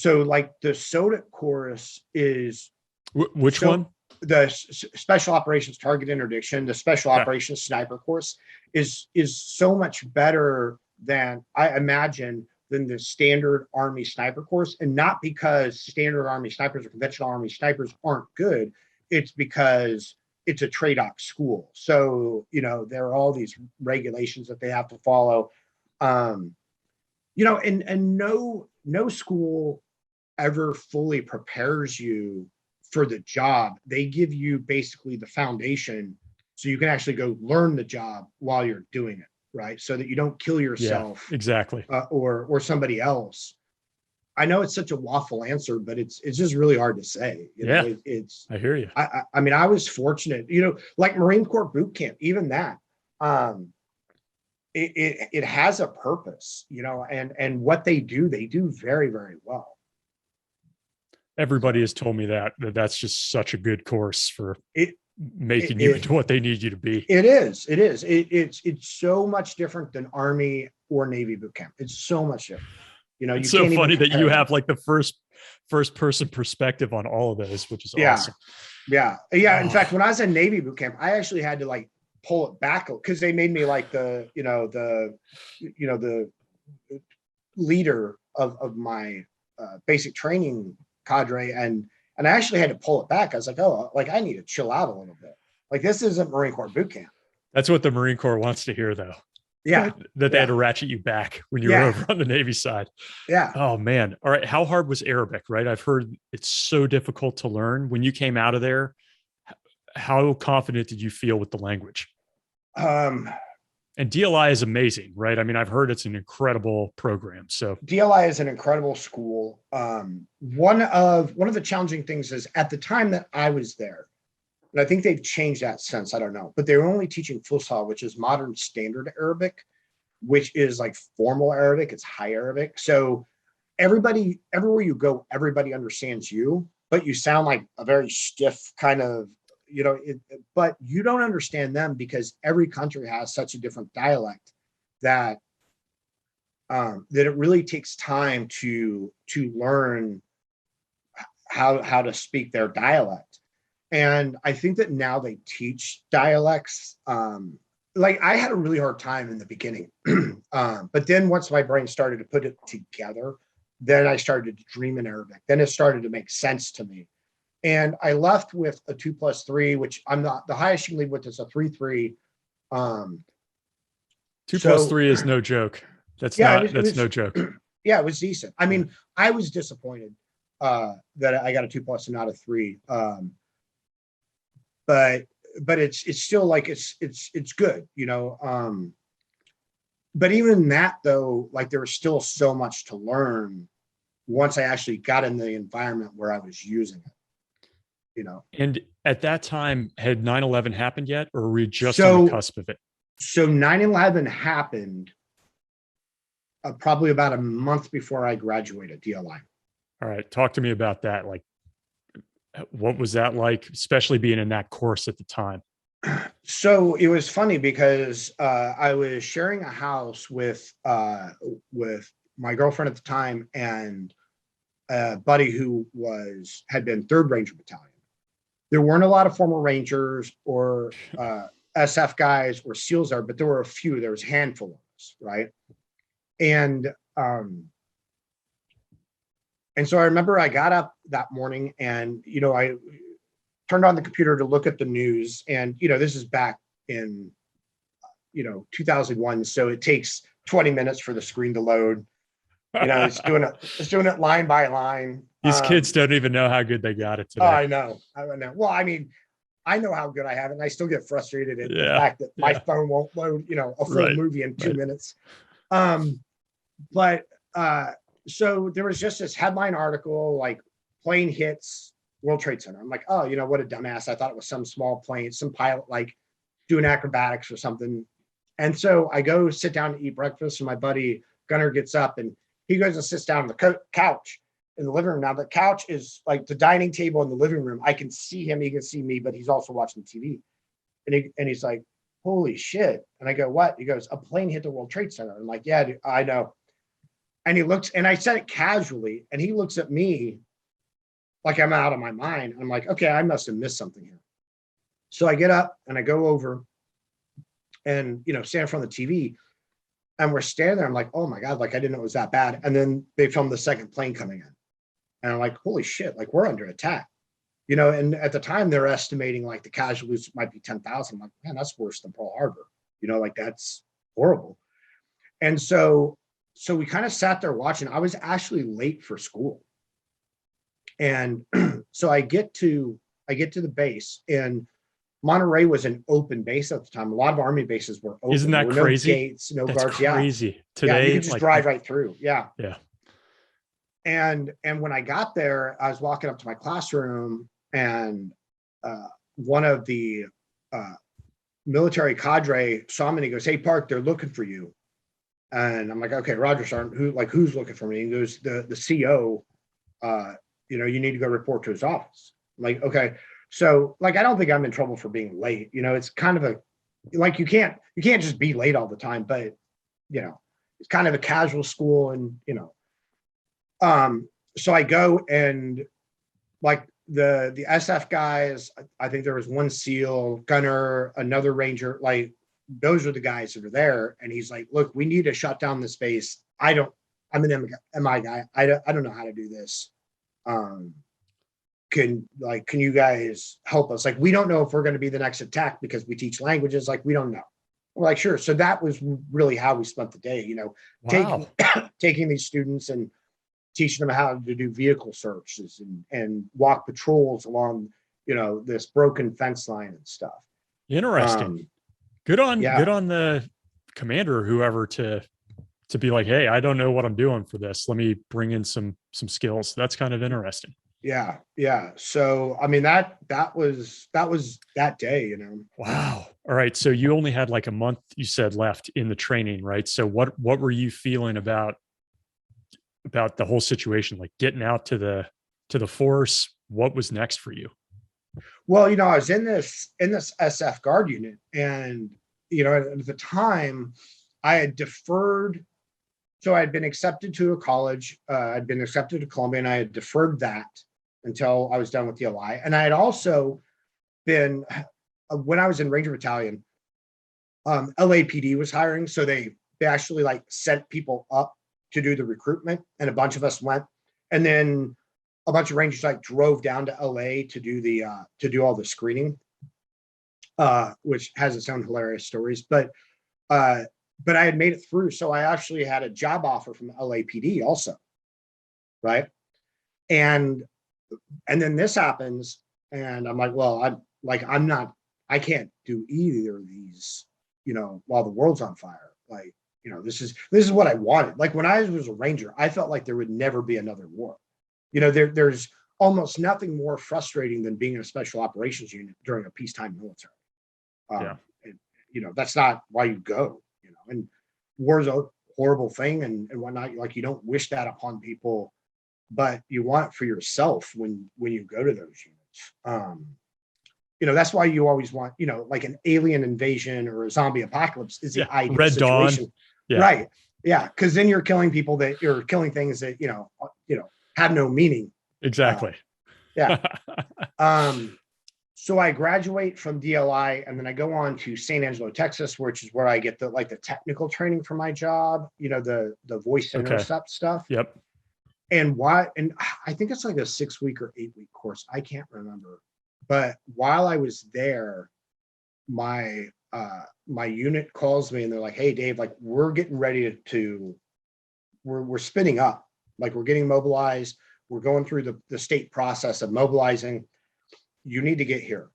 like the SOTIC course is Which one? The special operations target interdiction, the special operations sniper course is so much better than I imagine than the standard Army sniper course. And not because standard Army snipers or conventional Army snipers aren't good. It's because it's a TRADOC school. So, there are all these regulations that they have to follow. And no school ever fully prepares you for the job. They give you basically the foundation so you can actually go learn the job while you're doing it, right? So that you don't kill yourself. Yeah, exactly. Or somebody else. I know it's such a waffle answer, but it's just really hard to say. I hear you. I mean, I was fortunate, like Marine Corps boot camp, even that, it has a purpose, and what they do very, very well. Everybody has told me that's just such a good course for making you into what they need you to be. It is. It's so much different than Army or Navy boot camp. It's so much different. It's so funny that you have like the first person perspective on all of those, which is awesome. Yeah. In fact, when I was in Navy boot camp, I actually had to like pull it back because they made me like the leader of my basic training cadre, and I actually had to pull it back. I was like, I need to chill out a little bit. Like, this isn't Marine Corps boot camp. That's what the Marine Corps wants to hear, though. Yeah. That they had to ratchet you back when you were over on the Navy side. Yeah. Oh, man. All right. How hard was Arabic, right? I've heard it's so difficult to learn. When you came out of there, how confident did you feel with the language? And DLI is amazing, right? I mean, I've heard it's an incredible program. So DLI is an incredible school. One of the challenging things is at the time that I was there, and I think they've changed that since, I don't know, but they were only teaching Fusha, which is modern standard Arabic, which is like formal Arabic. It's high Arabic. So everywhere you go, everybody understands you, but you sound like a very stiff kind of, but you don't understand them because every country has such a different dialect that it really takes time to learn how to speak their dialect. And I think that now they teach dialects. Like, I had a really hard time in the beginning, but then once my brain started to put it together, then I started to dream in Arabic. Then it started to make sense to me. And I left with a 2+3, which I'm not, the highest you can leave with is a 3.3. 2+3 is no joke. That's no joke. Yeah, it was decent. I mean, I was disappointed that I got a 2+ and not a 3. But it's still like, it's good, but even that though, like, there was still so much to learn once I actually got in the environment where I was using it. And at that time, had 9/11 happened yet, or were we just on the cusp of it? So 9/11 happened probably about a month before I graduated DLI. All right. Talk to me about that. Like, what was that like, especially being in that course at the time? So it was funny because I was sharing a house with my girlfriend at the time and a buddy who had been 3rd Ranger Battalion. There weren't a lot of former Rangers or SF guys or SEALs there, but there were a few. There was a handful of us, right? And so I remember I got up that morning and, I turned on the computer to look at the news. And, this is back in, 2001. So it takes 20 minutes for the screen to load. It's doing it line by line. These kids don't even know how good they got it today. I know. Well, I mean, I know how good I have it, and I still get frustrated at the fact that my phone won't load, a full movie in 2 minutes. But so there was just this headline article, like, plane hits World Trade Center. I'm like, oh, what a dumbass. I thought it was some small plane, some pilot, like, doing acrobatics or something. And so I go sit down to eat breakfast, and my buddy Gunnar gets up, and he goes and sits down on the couch in the living room. Now, the couch is like the dining table in the living room. I can see him, he can see me, but he's also watching TV. And he's like, holy shit. And I go, what? He goes, a plane hit the World Trade Center. I'm like, yeah, dude, I know. And he looks, and I said it casually, and he looks at me like I'm out of my mind. I'm like, okay, I must have missed something here. So I get up and I go over and, stand in front of the TV, and we're standing there. I'm like, oh my God, like I didn't know it was that bad. And then they filmed the second plane coming in. And I'm like, holy shit, like we're under attack. And at the time they're estimating like the casualties might be 10,000. Like, man, that's worse than Pearl Harbor. Like that's horrible. And so we kind of sat there watching. I was actually late for school. And so I get to the base, and Monterey was an open base at the time. A lot of Army bases were open. Isn't that there were crazy? No gates, no That's guards. Crazy. Yeah. Today, you could just drive right through. Yeah. Yeah. And when I got there, I was walking up to my classroom, and one of the military cadre saw me and he goes, "Hey, Park, they're looking for you." And I'm like, "Okay, Roger, Sergeant, who's looking for me?" And he goes, the CO, you need to go report to his office. I'm like, okay. So I don't think I'm in trouble for being late. It's kind of you can't just be late all the time, but it's kind of a casual school. And, so I go, and the SF guys, I think there was one SEAL, gunner, another Ranger, those are the guys that are there. And he's like, "Look, we need to shut down this base. I'm an MI guy. I don't know how to do this. Can you guys help us? We don't know if we're going to be the next attack because we teach languages. We don't know." We're like, "Sure." So that was really how we spent the day, Wow. taking these students and teaching them how to do vehicle searches and walk patrols along, this broken fence line and stuff. Interesting. Good on Yeah. the commander or whoever to be like, "Hey, I don't know what I'm doing for this. Let me bring in some skills." That's kind of interesting. Yeah. Yeah. So, I mean, that was that day, Wow. All right. So you only had a month, you said, left in the training, right? So what were you feeling about the whole situation, getting out to the force? What was next for you? Well, I was in this SF guard unit, and at the time I had deferred. So I had been accepted to a college. I'd been accepted to Columbia, and I had deferred that until I was done with the LI. And I had also been, when I was in Ranger Battalion, LAPD was hiring, so they actually sent people up to do the recruitment, and a bunch of us went, and then a bunch of Rangers drove down to LA to do all the screening, which has its own hilarious stories. But I had made it through, so I actually had a job offer from LAPD also, right? And then this happens, and I'm like, well, I can't do either of these, while the world's on fire. This is what I wanted. When I was a Ranger, I felt like there would never be another war. There's almost nothing more frustrating than being in a special operations unit during a peacetime military. And, that's not why you go, and war is a horrible thing and whatnot. You don't wish that upon people, but you want it for yourself when you go to those units. That's why you always want, an alien invasion or a zombie apocalypse is the ideal Red situation. Dawn. Yeah. Right. Yeah. Because then you're killing things that, have no meaning. Exactly. Yeah. So I graduate from DLI, and then I go on to San Angelo, Texas, which is where I get the technical training for my job, the voice intercept stuff. Yep. And I think it's a 6-week or 8-week course. I can't remember. But while I was there, my unit calls me, and they're like, "Hey, Dave, we're getting ready we're spinning up. We're getting mobilized. We're going through the state process of mobilizing. You need to get here."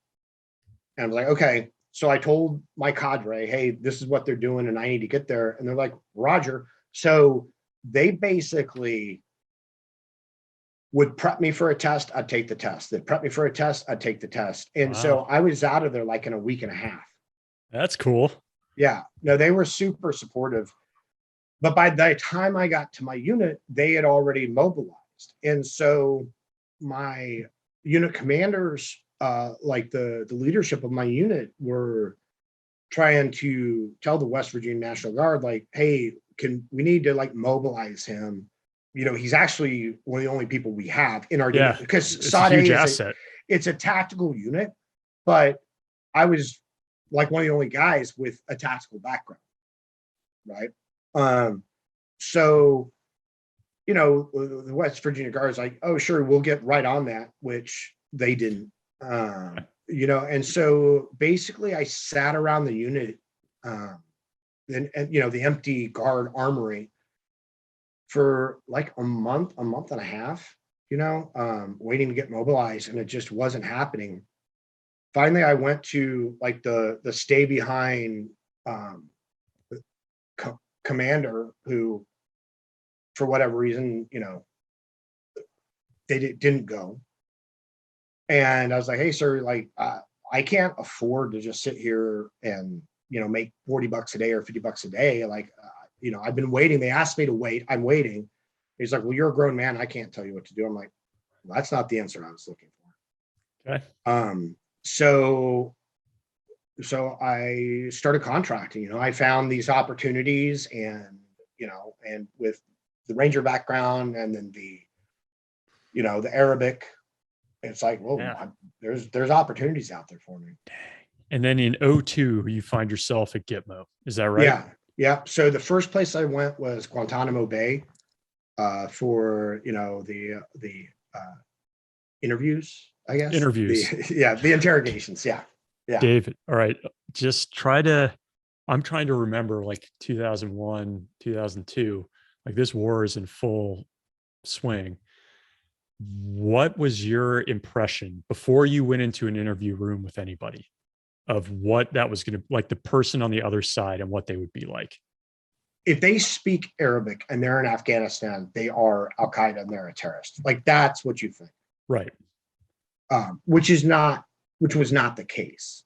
And I was like, "Okay." So I told my cadre, "Hey, this is what they're doing, and I need to get there." And they're like, "Roger." So they basically would prep me for a test. I'd take the test. They'd prep me for a test. I'd take the test. And so I was out of there in a week and a half. That's cool. Yeah. No, they were super supportive. But by the time I got to my unit, they had already mobilized. And so my unit commanders, the leadership of my unit, were trying to tell the West Virginia National Guard, like, hey, we need to like mobilize him. He's actually one of the only people we have in our unit, because it's a huge asset. It's a tactical unit, but I was like one of the only guys with a tactical background, right? So, the West Virginia Guard is like, oh, sure, we'll get right on that, which they didn't. And so basically I sat around the unit, and the empty guard armory for like a month and a half, waiting to get mobilized, and it just wasn't happening. Finally, I went to like the stay behind commander, who, for whatever reason, they didn't go. And I was like, hey, sir, like, I can't afford to just sit here and, make $40 a day or $50 a day. Like, I've been waiting. They asked me to wait. I'm waiting. He's like, well, you're a grown man. I can't tell you what to do. I'm like, well, that's not the answer I was looking for. Okay. So I started contracting. I found these opportunities, and, and with the Ranger background, and then the Arabic, it's like, well, yeah, there's opportunities out there for me. And then in 2002, you find yourself at Gitmo. Is that right? Yeah. So the first place I went was Guantanamo Bay for, the interviews, I guess. Interviews. The interrogations. Yeah. David, all right. I'm trying to remember like 2001, 2002, like this war is in full swing. What was your impression before you went into an interview room with anybody of what that was going to, like, the person on the other side and what they would be like? If they speak Arabic and they're in Afghanistan, they are Al Qaeda and they're a terrorist. Like, that's what you think. Right. Which was not the case.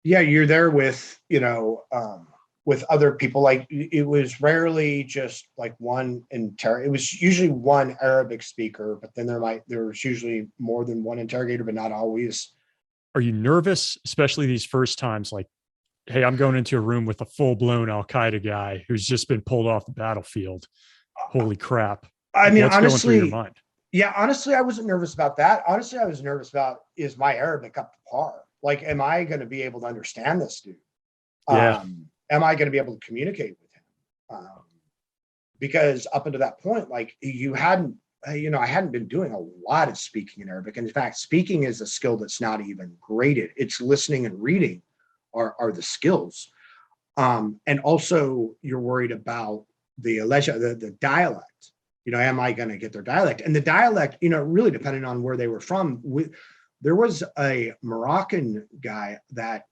Yeah, you're there with, with other people. Like, it was rarely just like one it was usually one Arabic speaker, but then there was usually more than one interrogator, but not always. Are you nervous, especially these first times? Like, hey, I'm going into a room with a full-blown Al Qaeda guy who's just been pulled off the battlefield. Holy crap! I mean, what's honestly, going through your mind? Yeah, honestly, I wasn't nervous about that. Honestly, I was nervous about, is my Arabic up to par? Like, am I going to be able to understand this dude? Yeah. Am I going to be able to communicate with him? Because up until that point, like, I hadn't been doing a lot of speaking in Arabic. And in fact, speaking is a skill that's not even graded. It's listening and reading are the skills. And also you're worried about the dialect. Am I going to get their dialect? And the dialect, really depending on where they were from. There was a Moroccan guy that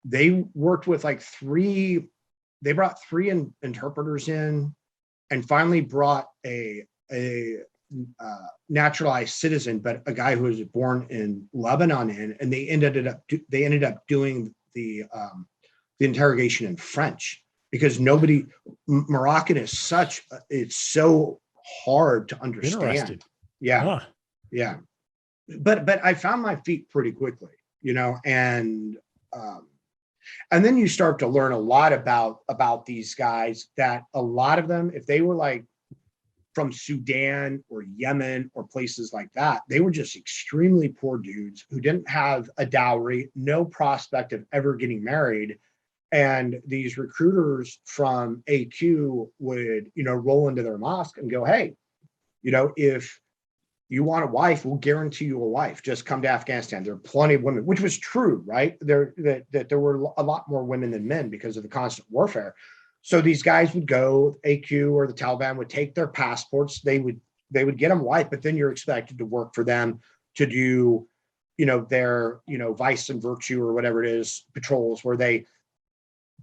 they worked with they brought three interpreters in, and finally brought a naturalized citizen, but a guy who was born in Lebanon in, and they ended up doing the interrogation in French, because Moroccan is it's so hard to understand. Interesting. Yeah. Yeah. But I found my feet pretty quickly, and then you start to learn a lot about these guys, that a lot of them, if they were like from Sudan or Yemen or places like that, they were just extremely poor dudes who didn't have a dowry, no prospect of ever getting married. And these recruiters from AQ would, roll into their mosque and go, hey, if you want a wife, we'll guarantee you a wife. Just come to Afghanistan. There are plenty of women, which was true, right? There were a lot more women than men because of the constant warfare. So these guys would go, AQ or the Taliban would take their passports. They would get them white, but then you're expected to work for them to do, their, vice and virtue or whatever it is, patrols where they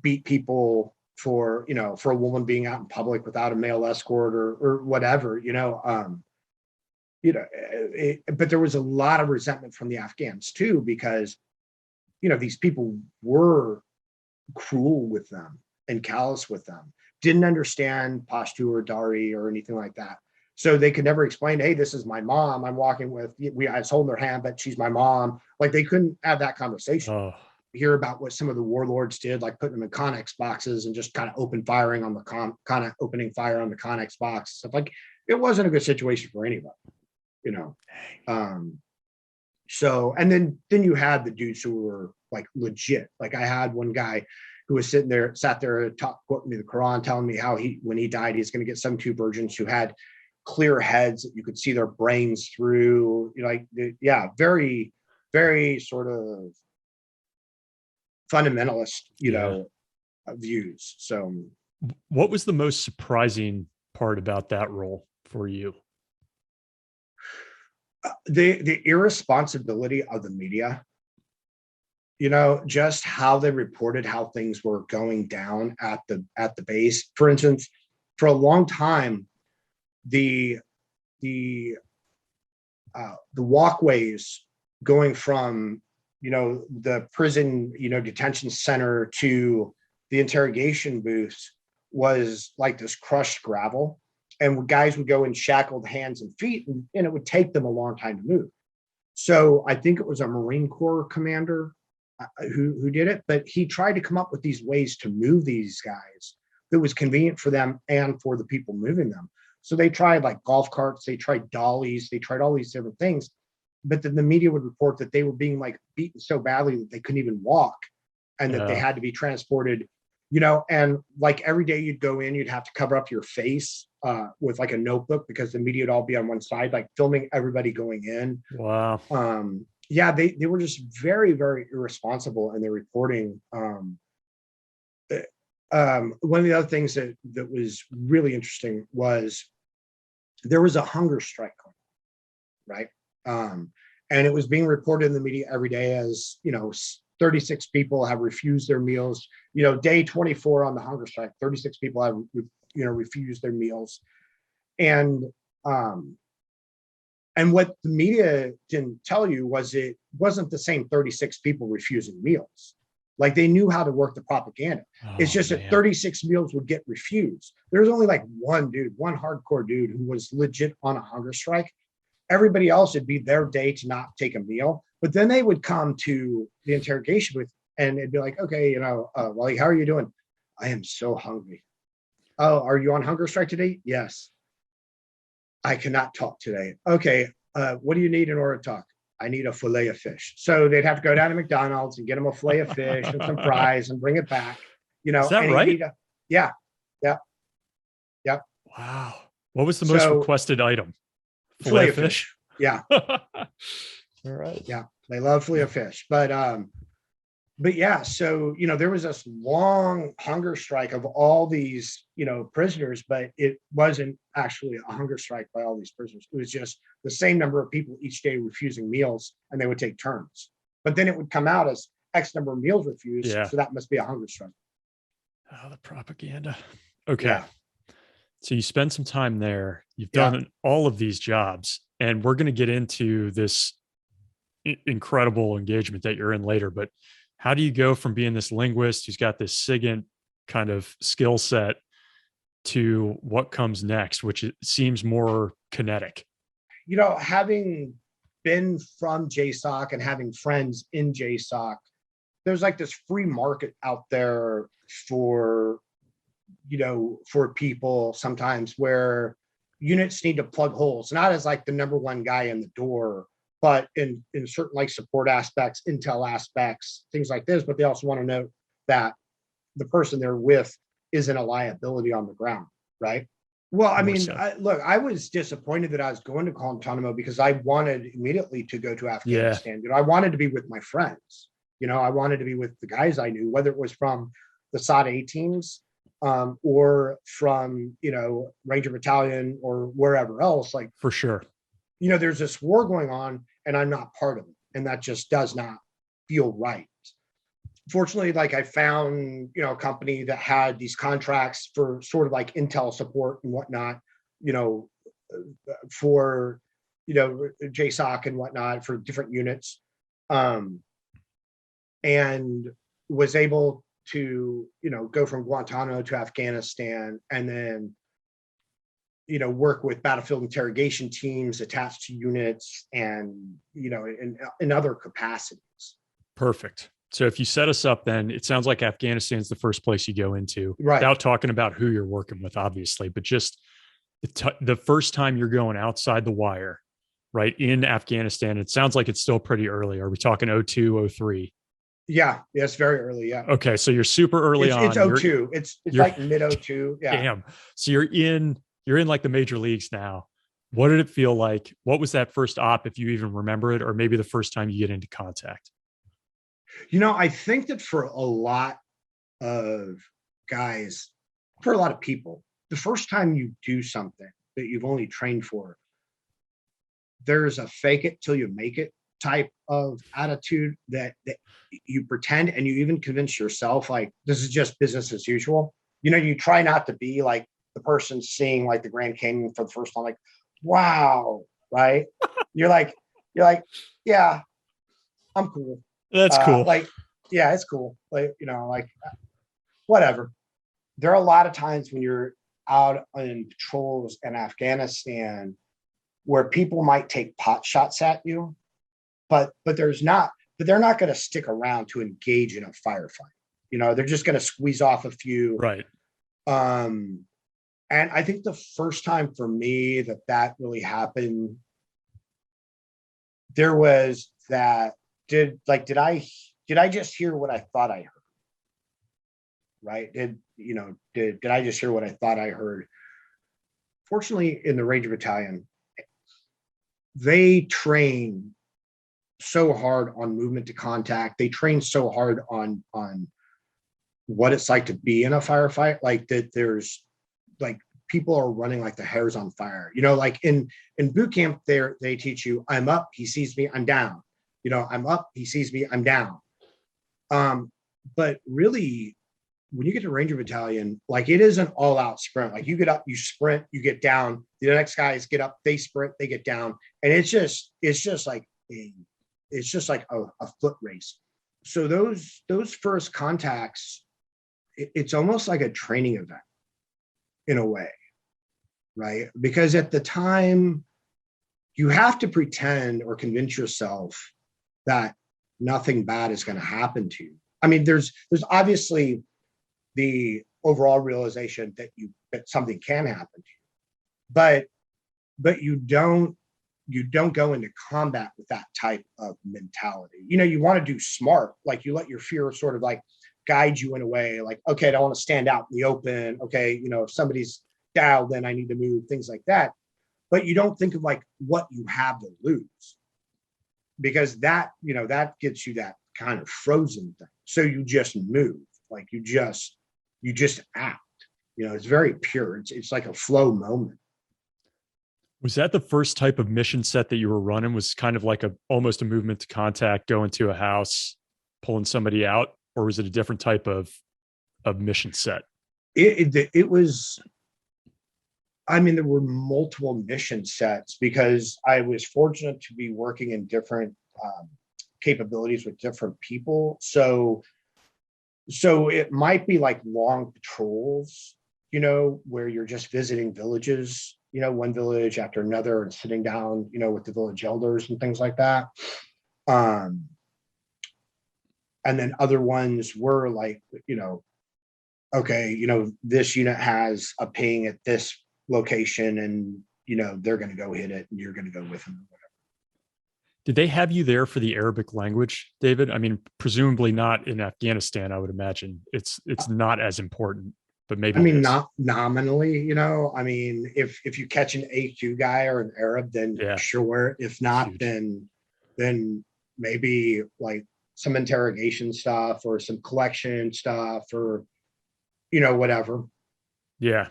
beat people for a woman being out in public without a male escort or whatever, but there was a lot of resentment from the Afghans too, because, these people were cruel with them and callous with them, didn't understand Pashto or Dari or anything like that. So they could never explain, hey, this is my mom I'm walking with. I was holding their hand, but she's my mom. Like, they couldn't have that conversation hear about what some of the warlords did, like putting them in Connex boxes and just kind of opening fire on the Connex box. Stuff like it wasn't a good situation for anybody, you know. So, and then you had the dudes who were like legit. Like I had one guy who was sat there, quoting me the Quran, telling me how when he died, he's going to get some two virgins who had clear heads that you could see their brains through. You know, like, yeah, very, very sort of fundamentalist, you know, views. So, what was the most surprising part about that role for you? The irresponsibility of the media, you know, just how they reported how things were going down at the base. For instance, for a long time, the walkways going from, you know, the prison, you know, detention center to the interrogation booths was like this crushed gravel. And guys would go in shackled hands and feet, and it would take them a long time to move. So I think it was a Marine Corps commander who did it, but he tried to come up with these ways to move these guys that was convenient for them and for the people moving them. So they tried like golf carts, they tried dollies, they tried all these different things. But then the media would report that they were being like beaten so badly that they couldn't even walk, and that they had to be transported, you know. And like every day you'd go in, you'd have to cover up your face with like a notebook, because the media would all be on one side, like filming everybody going in. Wow. Yeah, they were just very, very irresponsible in their reporting. One of the other things that was really interesting was there was a hunger strike going, right? And it was being reported in the media every day as, you know, 36 people have refused their meals. You know, day 24 on the hunger strike, 36 people have, you know, refused their meals. And what the media didn't tell you was it wasn't the same 36 people refusing meals. Like they knew how to work the propaganda. It's just that 36 meals would get refused. There's only like one hardcore dude who was legit on a hunger strike. Everybody else, it'd be their day to not take a meal. But then they would come to the interrogation with, and it'd be like, okay, you know, Wally, how are you doing? I am so hungry. Oh, are you on hunger strike today? Yes. I cannot talk today. Okay. What do you need in order to talk? I need a fillet of fish. So they'd have to go down to McDonald's and get them a fillet of fish and some fries and bring it back. You know, is that right? Yeah. Wow. What was the most requested item? Fillet of fish? Yeah. All right. Yeah. They love fillet of fish. But yeah, so, you know, there was this long hunger strike of all these, you know, prisoners, but it wasn't actually a hunger strike by all these prisoners. It was just the same number of people each day refusing meals, and they would take turns. But then it would come out as X number of meals refused. Yeah. So that must be a hunger strike. Oh, the propaganda. Okay. Yeah. So you spend some time there. You've done all of these jobs, and we're going to get into this incredible engagement that you're in later. But how do you go from being this linguist who's got this SIGINT kind of skill set to what comes next, which it seems more kinetic? You know, having been from JSOC and having friends in JSOC, there's like this free market out there for, you know, for people sometimes where units need to plug holes, not as like the number one guy in the door, but in certain like support aspects, intel aspects, things like this. But they also want to know that the person they're with isn't a liability on the ground, right? Well, I mean, look, I was disappointed that I was going to Guantanamo because I wanted immediately to go to Afghanistan. Yeah. You know, I wanted to be with my friends. You know, I wanted to be with the guys I knew, whether it was from the SOD-A teams or from, you know, Ranger Battalion or wherever else. Like, for sure. You know, there's this war going on and I'm not part of it. And that just does not feel right. Fortunately, like I found, you know, a company that had these contracts for sort of like intel support and whatnot, you know, for, you know, JSOC and whatnot for different units, and was able to, you know, go from Guantanamo to Afghanistan and then, you know, work with battlefield interrogation teams attached to units and, you know, in other capacities. Perfect. So if you set us up, then it sounds like Afghanistan is the first place you go into, Right. without talking about who you're working with, obviously, but just the first time you're going outside the wire, right, in Afghanistan. It sounds like it's still pretty early. Are we talking 02, 03? Yeah, it's very early. Yeah. Okay, so you're super early It's on. '02. It's You're like mid '02. Yeah. damn. So you're in like the major leagues now. What did it feel like? What was that first op, if you even remember it, or maybe the first time you get into contact? I think that for a lot of guys, for a lot of people, the first time you do something that you've only trained for, there's a fake it till you make it type of attitude that you pretend, and you even convince yourself like this is just business as usual. You try not to be like the person seeing like the Grand Canyon for the first time, like, wow, right? You're like, yeah, I'm cool. That's cool. Like, yeah, it's cool. Like, like whatever. There are a lot of times when you're out on patrols in Afghanistan where people might take pot shots at you, but there's not, but they're not going to stick around to engage in a firefight. They're just going to squeeze off a few. Right. And I think the first time for me that really happened, there was that did I just hear what I thought I heard? Right? Did I just hear what I thought I heard? Fortunately, in the Ranger Battalion, they train so hard on movement to contact. They train so hard on what it's like to be in a firefight. Like that, there's like people are running like the hairs on fire. Like in boot camp, they teach you, I'm up, he sees me, I'm down. I'm up, he sees me, I'm down. But really, when you get to Ranger Battalion, like it is an all-out sprint. Like you get up, you sprint, you get down. The next guys get up, they sprint, they get down, and it's just like a foot race. So those first contacts, it's almost like a training event in a way, right? Because at the time, you have to pretend or convince yourself that nothing bad is going to happen to you. I mean, there's obviously the overall realization that something can happen to you, but you don't go into combat with that type of mentality. You want to do smart, like you let your fear sort of like guide you in a way, like, okay, I don't want to stand out in the open. Okay, if somebody's dialed, then I need to move, things like that. But you don't think of like what you have to lose, because that gets you that kind of frozen thing. So you just move, like you just act. It's very pure. It's like a flow moment. Was that the first type of mission set that you were running? Was kind of like almost a movement to contact, go into a house, pulling somebody out, or was it a different type of mission set? It was. I mean, there were multiple mission sets because I was fortunate to be working in different capabilities with different people. So it might be like long patrols, where you're just visiting villages, one village after another, and sitting down, with the village elders and things like that. And then other ones were like, okay, this unit has a ping at this location, and they're going to go hit it, and you're going to go with them. Did they have you there for the Arabic language, David? I mean, presumably not in Afghanistan. I would imagine it's not as important, but maybe. I mean, not nominally. I mean, if you catch an AQ guy or an Arab, then yeah, sure. If not, then maybe like some interrogation stuff or some collection stuff or whatever. Yeah.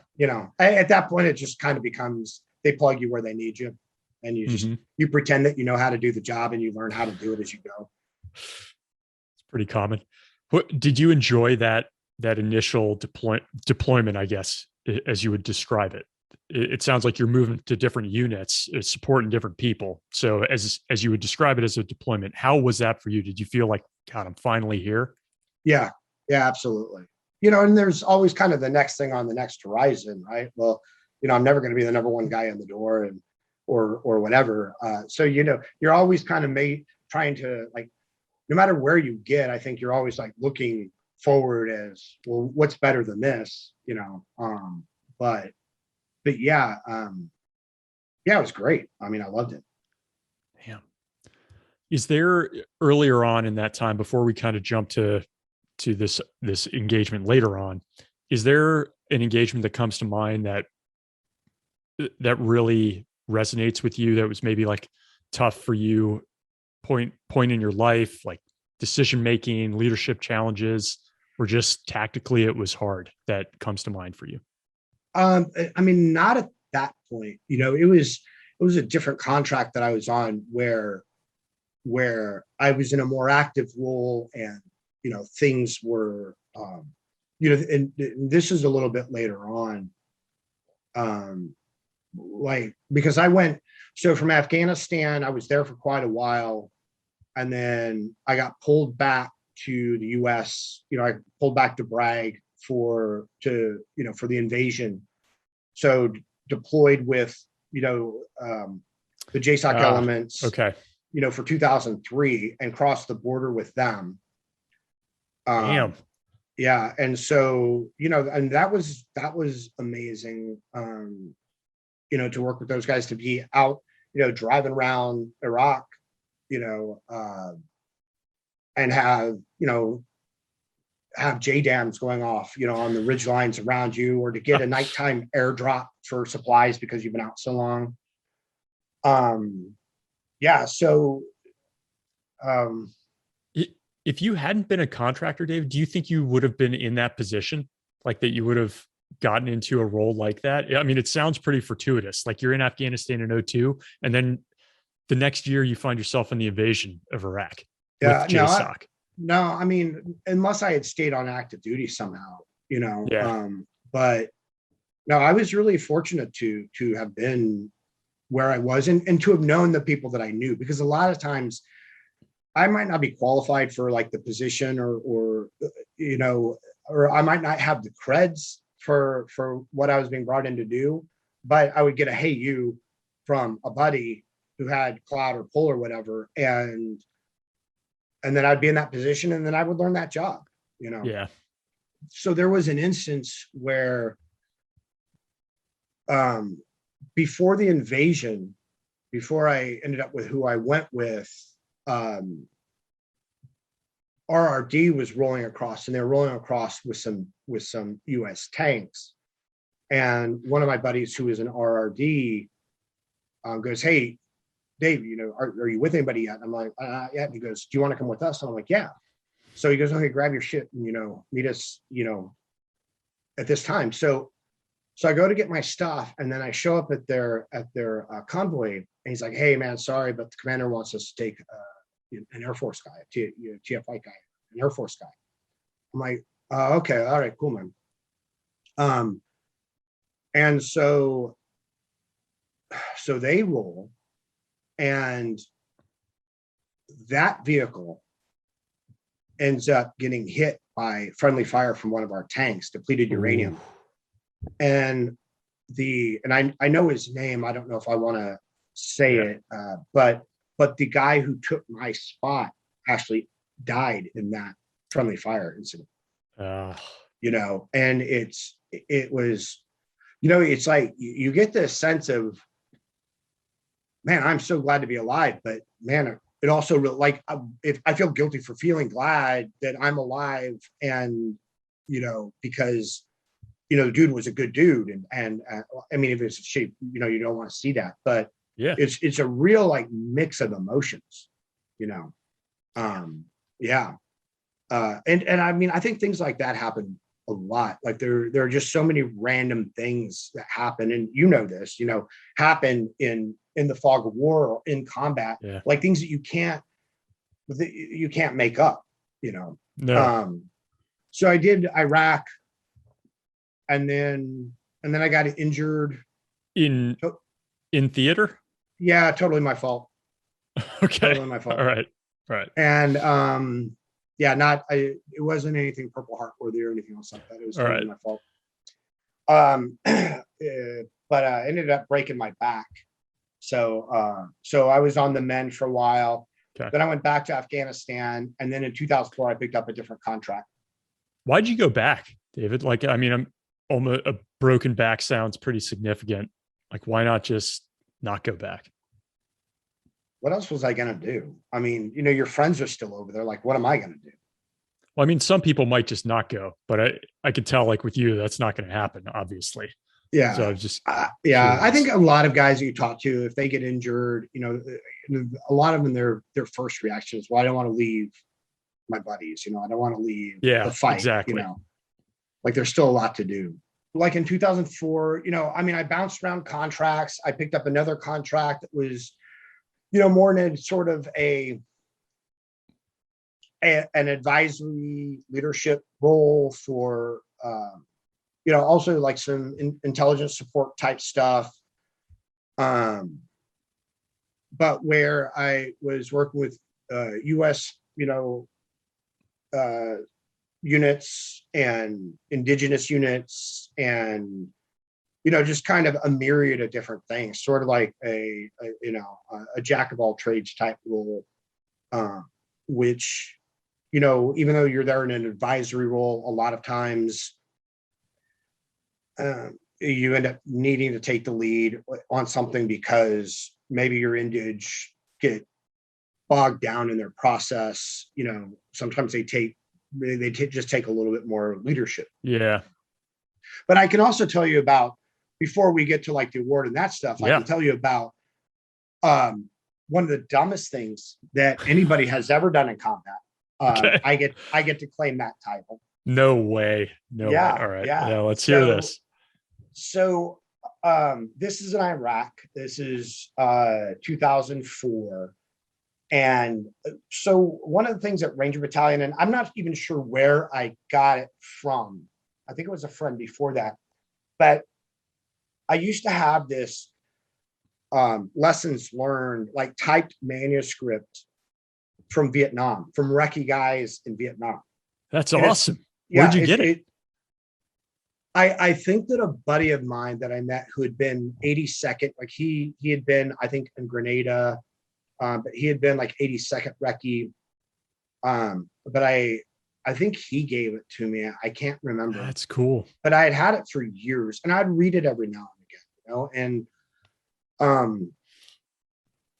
At that point, it just kind of becomes they plug you where they need you, and you just you pretend that you know how to do the job, and you learn how to do it as you go. It's pretty common. Did you enjoy that initial deployment, I guess, as you would describe it? It sounds like you're moving to different units, supporting different people. So as you would describe it as a deployment, how was that for you? Did you feel like, God, I'm finally here? Yeah, absolutely. And there's always kind of the next thing on the next horizon, right? Well, I'm never going to be the number one guy in the door or whatever. So, you're always kind of trying to like no matter where you get, I think you're always like looking forward as, well, what's better than this, but yeah, yeah, it was great. I mean, I loved it. Yeah. Is there earlier on in that time, before we kind of jump to this engagement later on, is there an engagement that comes to mind that really resonates with you, that was maybe like tough for you, point in your life, like decision making, leadership challenges, or just tactically it was hard, that comes to mind for you? I mean, not at that point. It was a different contract that I was on, where I was in a more active role, and things were, and this is a little bit later on, like, because I went, so from Afghanistan, I was there for quite a while, and then I got pulled back to the US. I pulled back to Bragg for the invasion. So deployed with, the JSOC elements, Okay. for 2003, and crossed the border with them. Damn. Yeah. And so, and that was amazing, to work with those guys, to be out, driving around Iraq, and have JDAMs going off, on the ridge lines around you, or to get a nighttime airdrop for supplies because you've been out so long. Yeah. So, If you hadn't been a contractor, David, do you think you would have been in that position? Like, that you would have gotten into a role like that? I mean, it sounds pretty fortuitous. Like, you're in Afghanistan in 2002, and then the next year you find yourself in the invasion of Iraq with yeah, JSOC. no, I mean, unless I had stayed on active duty somehow, Yeah. but no, I was really fortunate to have been where I was, and to have known the people that I knew, because a lot of times I might not be qualified for like the position, or or I might not have the creds for what I was being brought in to do, but I would get a hey you from a buddy who had cloud or pull or whatever, and then I'd be in that position, and then I would learn that job. Yeah. So there was an instance where, before the invasion, before I ended up with who I went with, RRD was rolling across, and they were rolling across with some US tanks. And one of my buddies, who is an RRD, goes, "Hey, Dave, are you with anybody yet?" And I'm like, "Yeah." And he goes, "Do you want to come with us?" And I'm like, "Yeah." So he goes, "Okay, grab your shit and, meet us, at this time." So I go to get my stuff, and then I show up at their convoy, and he's like, "Hey, man, sorry, but the commander wants us to take an Air Force guy, TFI guy, an Air Force guy." I'm like, "Okay, all right, cool, man." And so they roll, and that vehicle ends up getting hit by friendly fire from one of our tanks, depleted uranium. Ooh. And I know his name. I don't know if I want to say it, but the guy who took my spot actually died in that friendly fire incident. And it was, it's like you get this sense of, man, I'm so glad to be alive, but man, it also like, I feel guilty for feeling glad that I'm alive, and because the dude was a good dude, and I mean, if it's shape, you don't want to see that, but Yeah. it's a real like mix of emotions, yeah. And I mean, I think things like that happen a lot. Like there are just so many random things that happen, and this, happen in the fog of war or in combat, Yeah. like things that you can't make up, No. So I did Iraq, and then I got injured In theater. Yeah, totally my fault. Okay. Totally my fault. All right. And yeah, it wasn't anything Purple Heart worthy or anything else like that. It was totally my fault. But I ended up breaking my back. So I was on the mend for a while. Okay. Then I went back to Afghanistan. And then in 2004, I picked up a different contract. Why'd you go back, David? Like, I mean, I'm almost a broken back sounds pretty significant. Like, why not just not go back? What else was I going to do? I mean, your friends are still over there. Like, what am I going to do? Well, I mean, some people might just not go, but I could tell, like with you, that's not going to happen, obviously. Yeah. So I was just yeah. I curious. think a lot of guys that you talk to, if they get injured, a lot of them, their first reaction is, well, I don't want to leave my buddies. I don't want to leave the fight. Exactly. Like there's still a lot to do. Like in 2004, I mean, I bounced around contracts. I picked up another contract that was, more in a sort of an advisory leadership role for, also like some intelligence support type stuff. But where I was working with U.S., units and indigenous units and, just kind of a myriad of different things, sort of like a jack of all trades type role, which, even though you're there in an advisory role, a lot of times you end up needing to take the lead on something because maybe your indige get bogged down in their process. Sometimes they just take a little bit more leadership. Yeah. But I can also tell you about, before we get to like the award and that stuff, I can tell you about one of the dumbest things that anybody has ever done in combat. Okay. I get to claim that title. No way. No way. All right. Yeah. Let's hear this. So this is in Iraq. This is 2004. And so one of the things at Ranger Battalion, and I'm not even sure where I got it from. I think it was a friend before that. But I used to have this lessons learned, like typed manuscript from Vietnam, from recce guys in Vietnam. That's awesome. Where'd you get it? I think that a buddy of mine that I met who had been 82nd, like he had been, I think, in Grenada, but he had been like 82nd recce. But I think he gave it to me. I can't remember. That's cool. But I had it for years, and I'd read it every now and again,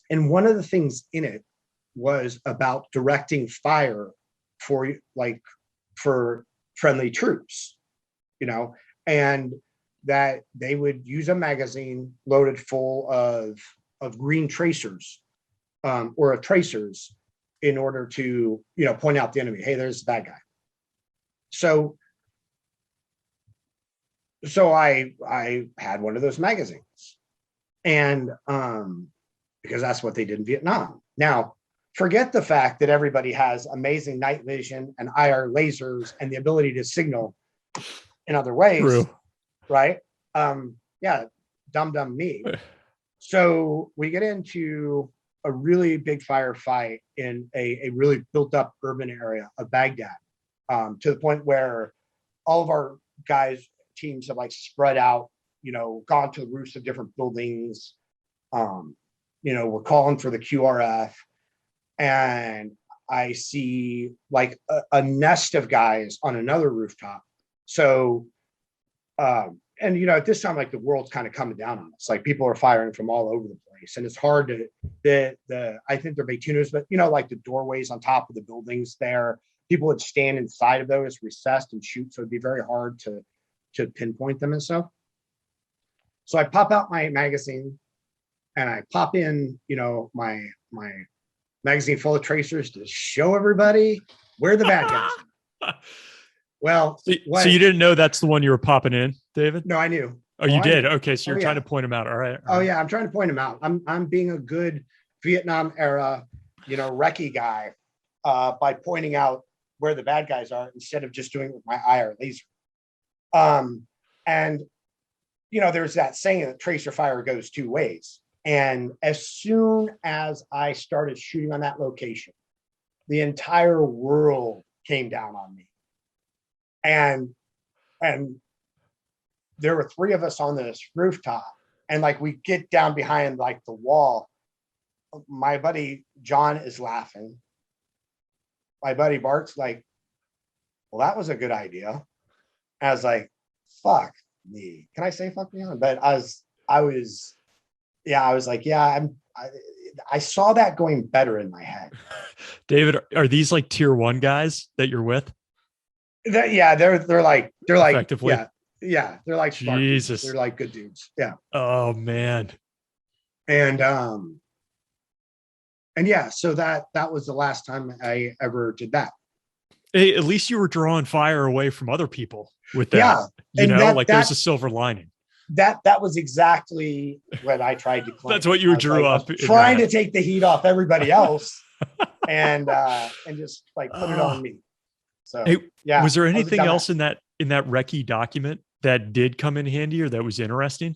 and one of the things in it was about directing fire for friendly troops, and that they would use a magazine loaded full of green tracers, or of tracers, in order to, point out the enemy. Hey, there's the bad guy. So I had one of those magazines, and because that's what they did in Vietnam. Now, forget the fact that everybody has amazing night vision and IR lasers and the ability to signal in other ways. True. Right? Yeah, dumb me. So we get into a really big firefight in a really built up urban area of Baghdad, to the point where all of our teams have like spread out, gone to the roofs of different buildings. We're calling for the QRF, and I see like a nest of guys on another rooftop. So, and at this time, like the world's kind of coming down on us. Like people are firing from all over the place, and it's hard to I think they're Baytunas, but like the doorways on top of the buildings there, people would stand inside of those recessed and shoot. So it'd be very hard to pinpoint them and stuff. So I pop out my magazine and I pop in, my magazine full of tracers to show everybody where the bad guys are. Well, so you didn't know that's the one you were popping in, David? No, I knew. Oh, you did? Okay, so you're trying to point them out. All right. Oh, yeah, I'm trying to point them out. I'm being a good Vietnam era, recce guy, by pointing out where the bad guys are instead of just doing it with my IR laser. And there's that saying that tracer fire goes two ways. And as soon as I started shooting on that location, the entire world came down on me. And there were three of us on this rooftop, and like we get down behind like the wall, my buddy John is laughing. My buddy Bart's like, well, that was a good idea. I was like, fuck me. Can I say fuck me on? But I was like, yeah, I saw that going better in my head. David, are these like tier 1 guys that you're with? They're like, Effectively? they're like smart dudes. Jesus. They're like good dudes. Yeah. Oh man. And yeah, so that was the last time I ever did that. Hey, at least you were drawing fire away from other people with that. Yeah. There's a silver lining. That was exactly what I tried to claim. That's what you drew up. Trying to take the heat off everybody else and just like put it on me. So hey, yeah. Was there anything else in that recce document that did come in handy or that was interesting?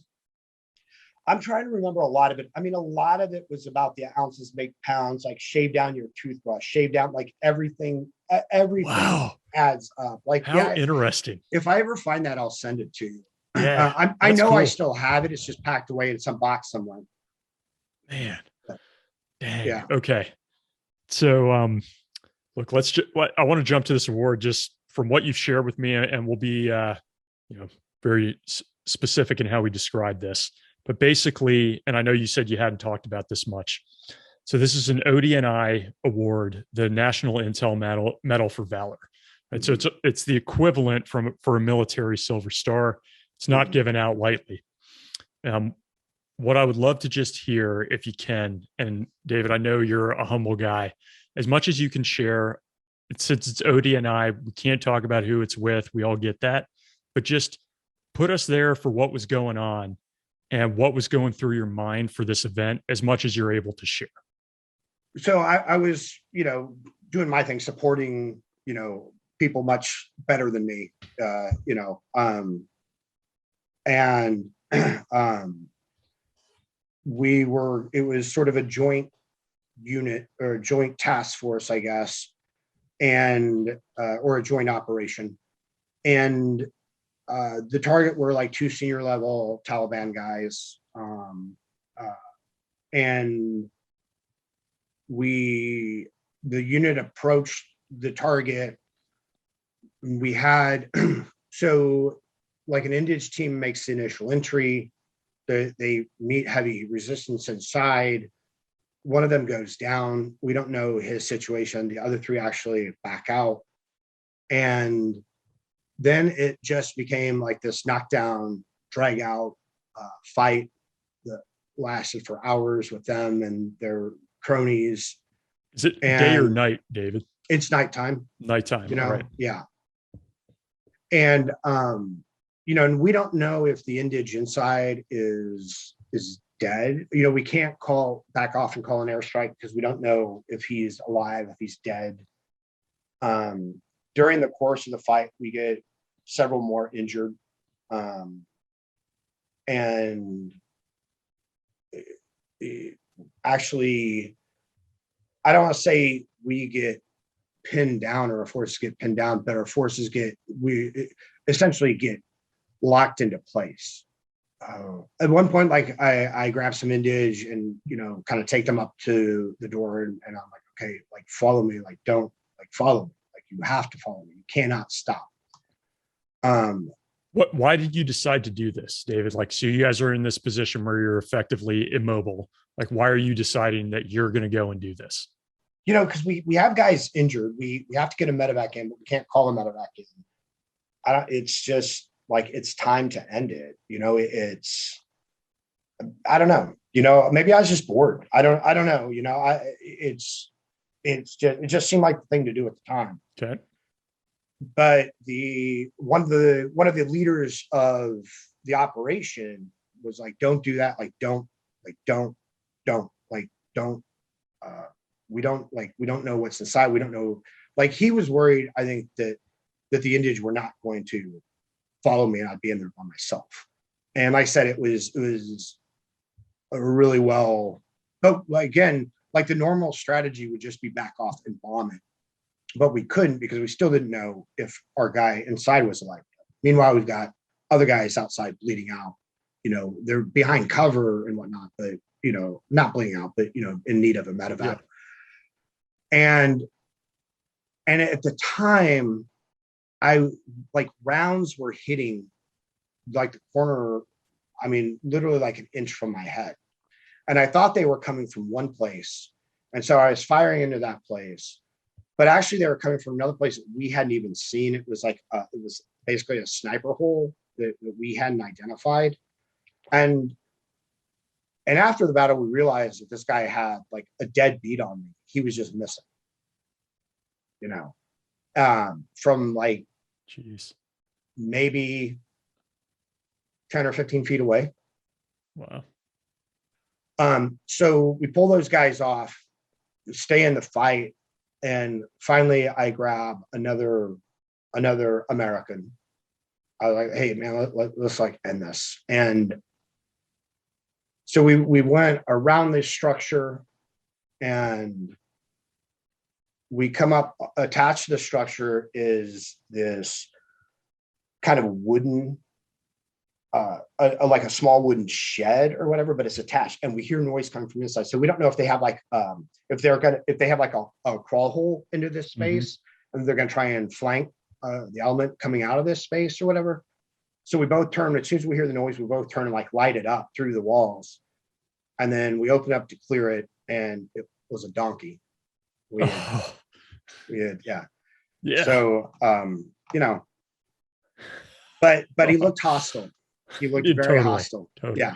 I'm trying to remember a lot of it. I mean, a lot of it was about the ounces make pounds, like shave down your toothbrush, shave down like everything Wow. adds up. Like, how interesting. If I ever find that, I'll send it to you. Yeah. I know cool. I still have it. It's just packed away in some box somewhere. Man. Dang. Yeah. Okay. So, look, I want to jump to this award just from what you've shared with me, and we'll be, very specific in how we describe this. But basically, and I know you said you hadn't talked about this much. So this is an ODNI award, the National Intel Medal for Valor. And so it's the equivalent for a military Silver Star. It's not given out lightly. What I would love to just hear, if you can, and David, I know you're a humble guy, as much as you can share, since it's ODNI, we can't talk about who it's with. We all get that, but just put us there for what was going on and what was going through your mind for this event, as much as you're able to share. So I was, doing my thing, supporting, people much better than me, and it was sort of a joint unit or a joint task force, I guess, and or a joint operation. And the target were like 2 senior level Taliban guys. And the unit approached the target. We had, so like an Indigenous team makes the initial entry. They meet heavy resistance inside. One of them goes down. We don't know his situation. The other 3 actually back out. And then it just became like this knockdown, drag out fight that lasted for hours with them and their cronies. Is it day or night, David? It's nighttime. Nighttime, right? Yeah. And and we don't know if the Indige inside is dead. We can't back off and call an airstrike because we don't know if he's alive, if he's dead. During the course of the fight, we get several more injured. And actually, I don't want to say we get pinned down or our forces get pinned down, but our forces we essentially get locked into place. At one point, like I grabbed some Indige and, kind of take them up to the door and I'm like, okay, like follow me, like don't like follow me. Like you have to follow me. You cannot stop. Why did you decide to do this, David? Like, so you guys are in this position where you're effectively immobile. Like, why are you deciding that you're going to go and do this? Because we have guys injured. We have to get a medevac in, but we can't call a medevac in. It's just like, it's time to end it. I don't know, maybe I was just bored. I don't know, it just seemed like the thing to do at the time. Okay. But one of the leaders of the operation was like, don't do that. Like, don't, we don't know what's inside. We don't know. Like, he was worried, I think, that the Indians were not going to follow me and I'd be in there by myself. And like I said, it was a really well, but again, like the normal strategy would just be back off and bomb it. But we couldn't because we still didn't know if our guy inside was alive. Meanwhile, we've got other guys outside bleeding out. They're behind cover and whatnot, but not bleeding out, but, in need of a medevac. Yeah. And at the time, rounds were hitting like the corner, literally like an inch from my head. And I thought they were coming from one place. And so I was firing into that place, but actually they were coming from another place that we hadn't even seen. It was it was basically a sniper hole that we hadn't identified. And after the battle, we realized that this guy had like a dead beat on me. He was just missing, from like, jeez, maybe 10 or 15 feet away. Wow. So we pull those guys off, stay in the fight, and finally I grab another American. I was like, hey man, let's like end this. And so we went around this structure, and we come up, attached to the structure is this kind of wooden, like a small wooden shed or whatever, but it's attached, and we hear noise coming from inside. So we don't know if they have if they have like a crawl hole into this space, and they're going to try and flank the element coming out of this space or whatever. So we both turn, as soon as we hear the noise, we both turn and like light it up through the walls. And then we open up to clear it, and it was a donkey. We had, yeah. So, but he looked hostile. He looked very hostile. Totally. Yeah.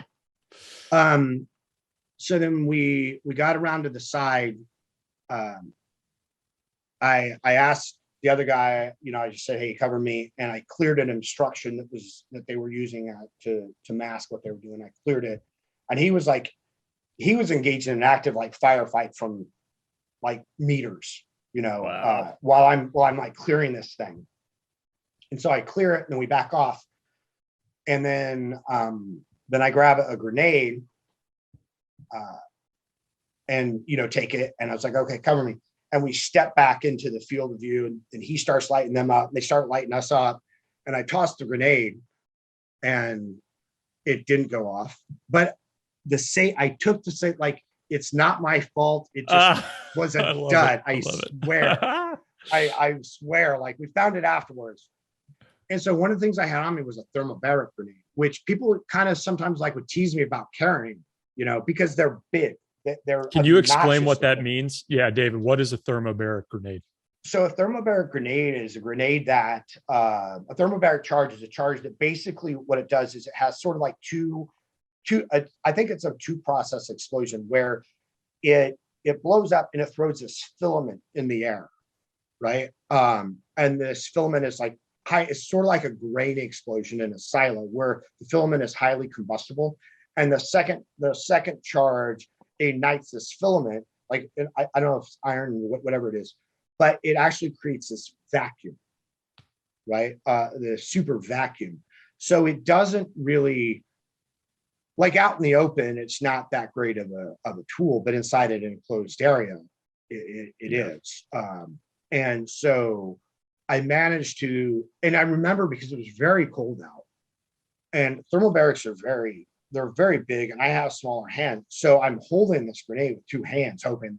So then we got around to the side. I asked the other guy, I just said, hey, cover me. And I cleared an obstruction that they were using to mask what they were doing. I cleared it. And he was engaged in an active like firefight from like meters, wow. while I'm like clearing this thing. And so I clear it, and then we back off. And then I grab a grenade, and take it. And I was like, okay, cover me. And we step back into the field of view, and he starts lighting them up. They start lighting us up, and I tossed the grenade, and it didn't go off. But I took the say, like, it's not my fault. It just was a dud. I swear. I swear, like, we found it afterwards. And so one of the things I had on me was a thermobaric grenade, which people kind of sometimes like would tease me about carrying, because they're big. Can you explain what that means? Yeah, David, what is a thermobaric grenade? So a thermobaric grenade is a grenade that a thermobaric charge is a charge that basically what it does is it has sort of like I think it's a two-process explosion where it blows up and it throws this filament in the air, right? And this filament is like it's sort of like a grain explosion in a silo where the filament is highly combustible, and the second charge ignites this filament, like I don't know if it's iron, whatever it is, but it actually creates this vacuum, right? The super vacuum. So it doesn't really, like out in the open, it's not that great of a tool, but inside an enclosed area, it is. And so I managed to, and I remember because it was very cold out, and thermobarics they're very big, and I have smaller hands. So I'm holding this grenade with two hands, hoping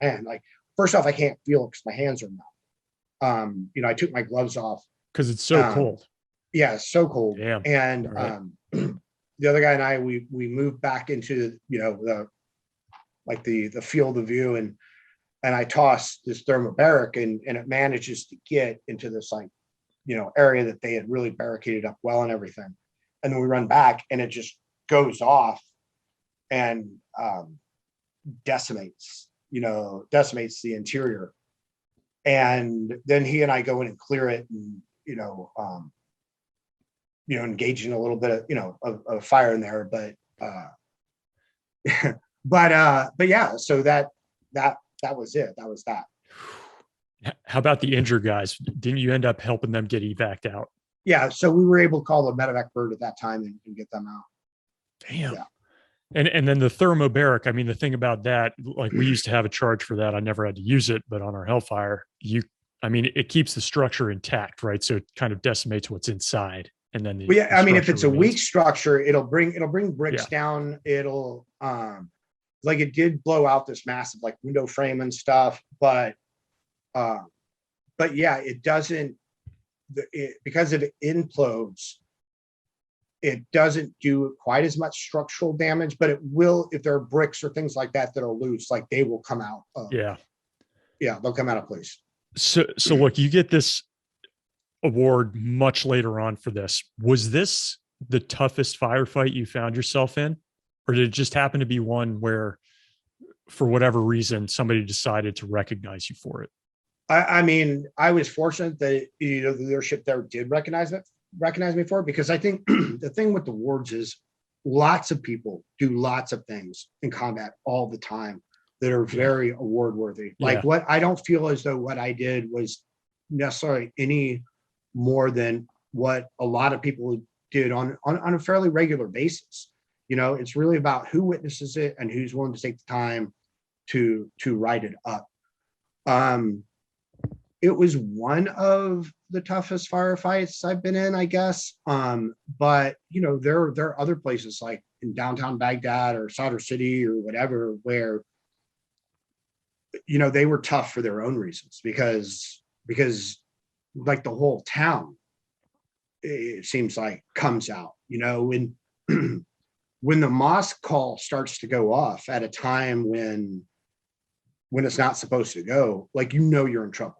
that first off, I can't feel it because my hands are numb. I took my gloves off. Because it's so cold. Yeah, it's so cold. Damn. And right. The other guy and I, we moved back into, the field of view, and I tossed this thermobaric, and it manages to get into this area that they had really barricaded up well and everything. And then we run back, and it just goes off and decimates the interior. And then he and I go in and clear it, and engage in a little bit of fire in there, but yeah, so that was it. That was that. How about the injured guys? Didn't you end up helping them get evac'd out? Yeah, so we were able to call the medevac bird at that time and get them out. Damn. Yeah. And then the thermobaric, the thing about that, like we used to have a charge for that. I never had to use it, but on our Hellfire, it keeps the structure intact, right? So it kind of decimates what's inside. and then Well, yeah, I mean, if structure it's a remains. weak structure, it'll bring bricks Yeah. down. It'll like it did blow out this massive like window frame and stuff, but yeah, it doesn't because if it implodes, it doesn't do quite as much structural damage, but it will if there are bricks or things like that that are loose, like they will come out. Yeah. Yeah, they'll come out of place. So look, you get this award much later on for this. Was this the toughest firefight you found yourself in, or did it just happen to be one where, for whatever reason, somebody decided to recognize you for it? I mean, I was fortunate that the leadership there did recognize me for it, because I think the thing with the awards is lots of people do lots of things in combat all the time that are very award worthy. Like what I don't feel as though what I did was necessarily any more than what a lot of people did on a fairly regular basis. It's really about who witnesses it and who's willing to take the time to write it up. It was one of the toughest firefights I've been in, I guess. But there are other places like in downtown Baghdad or Sadr City or whatever, where they were tough for their own reasons, because like the whole town, it seems like, comes out, when when the mosque call starts to go off at a time when it's not supposed to go, like, you're in trouble.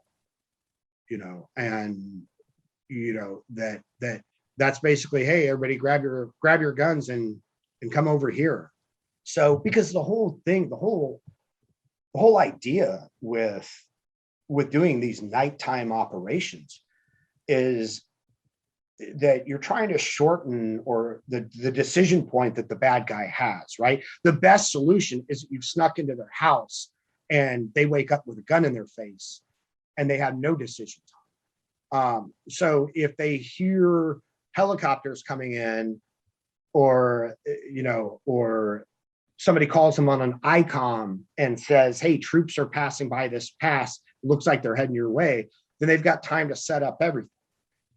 And that's basically, hey, everybody grab your guns and come over here. So because the whole idea with doing these nighttime operations is that you're trying to shorten or the decision point that the bad guy has, right? The best solution is you've snuck into their house and they wake up with a gun in their face and they have no decision time. So if they hear helicopters coming in, or somebody calls them on an ICOM and says, hey, troops are passing by this pass, looks like they're heading your way, then they've got time to set up everything.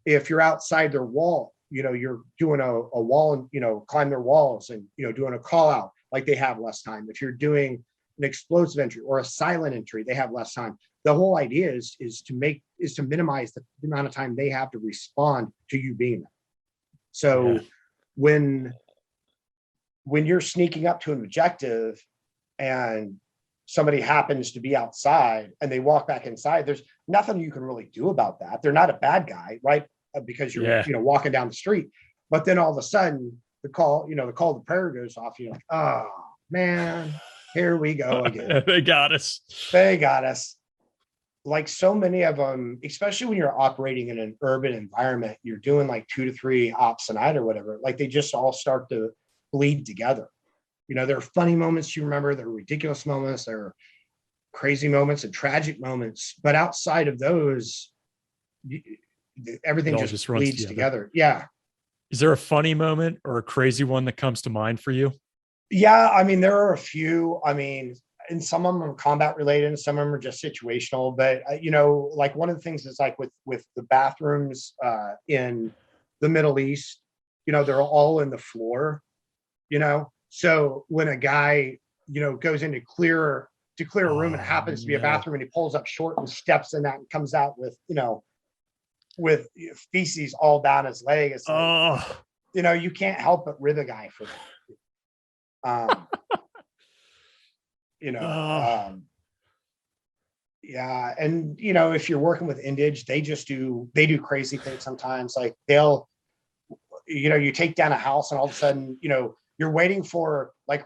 If you're outside their wall, you're doing a wall and, climb their walls and, doing a call out, like, they have less time. If you're doing an explosive entry or a silent entry, they have less time. The whole idea is to minimize the amount of time they have to respond to you being there. So when you're sneaking up to an objective and somebody happens to be outside and they walk back inside, there's nothing you can really do about that. They're not a bad guy, right? Because you're walking down the street. But then all of a sudden the call to prayer goes off. You're like, oh man, here we go again. They got us. Like so many of them, especially when you're operating in an urban environment, you're doing like 2 to 3 ops a night or whatever. Like, they just all start to bleed together. There are funny moments you remember, there are ridiculous moments, there are crazy moments and tragic moments. But outside of those, everything just bleeds together. Yeah. Is there a funny moment or a crazy one that comes to mind for you? Yeah, I mean, there are a few. I mean, and some of them are combat related and some of them are just situational. But like, one of the things is like with the bathrooms in the Middle East, they're all in the floor. So when a guy goes in to clear a room, and it happens to be a bathroom, and he pulls up short and steps in that and comes out with with feces all down his leg, it's like, you can't help but rib a guy for that. Yeah. And, if you're working with Indige, they do crazy things sometimes. Like, they'll, you take down a house and all of a sudden, you're waiting for like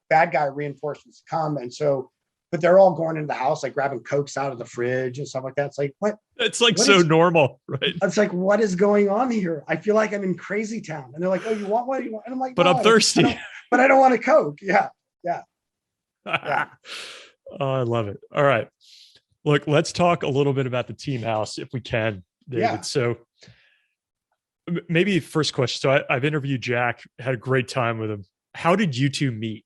bad guy reinforcements to come. And so, but they're all going into the house, like grabbing Cokes out of the fridge and stuff like that. It's like, what? It's like so normal, right? It's like, what is going on here? I feel like I'm in crazy town. And they're like, oh, you want what? And I'm like, but no, I'm thirsty. But I don't want a Coke. Yeah. Oh, I love it. All right. Look, let's talk a little bit about the team house if we can, David. Yeah. So maybe first question. So I've interviewed Jack, had a great time with him. How did you two meet?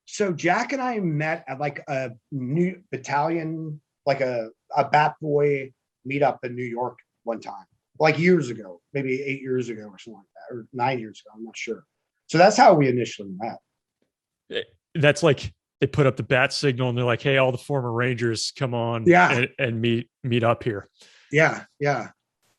So Jack and I met at like a new battalion, like a Bat Boy meetup in New York one time. like years ago, maybe 8 years ago or something like that, or 9 years ago. I'm not sure. So that's how we initially met. That's like they put up the bat signal and they're like, "Hey, all the former Rangers, come on Yeah. and meet up here." Yeah. Yeah.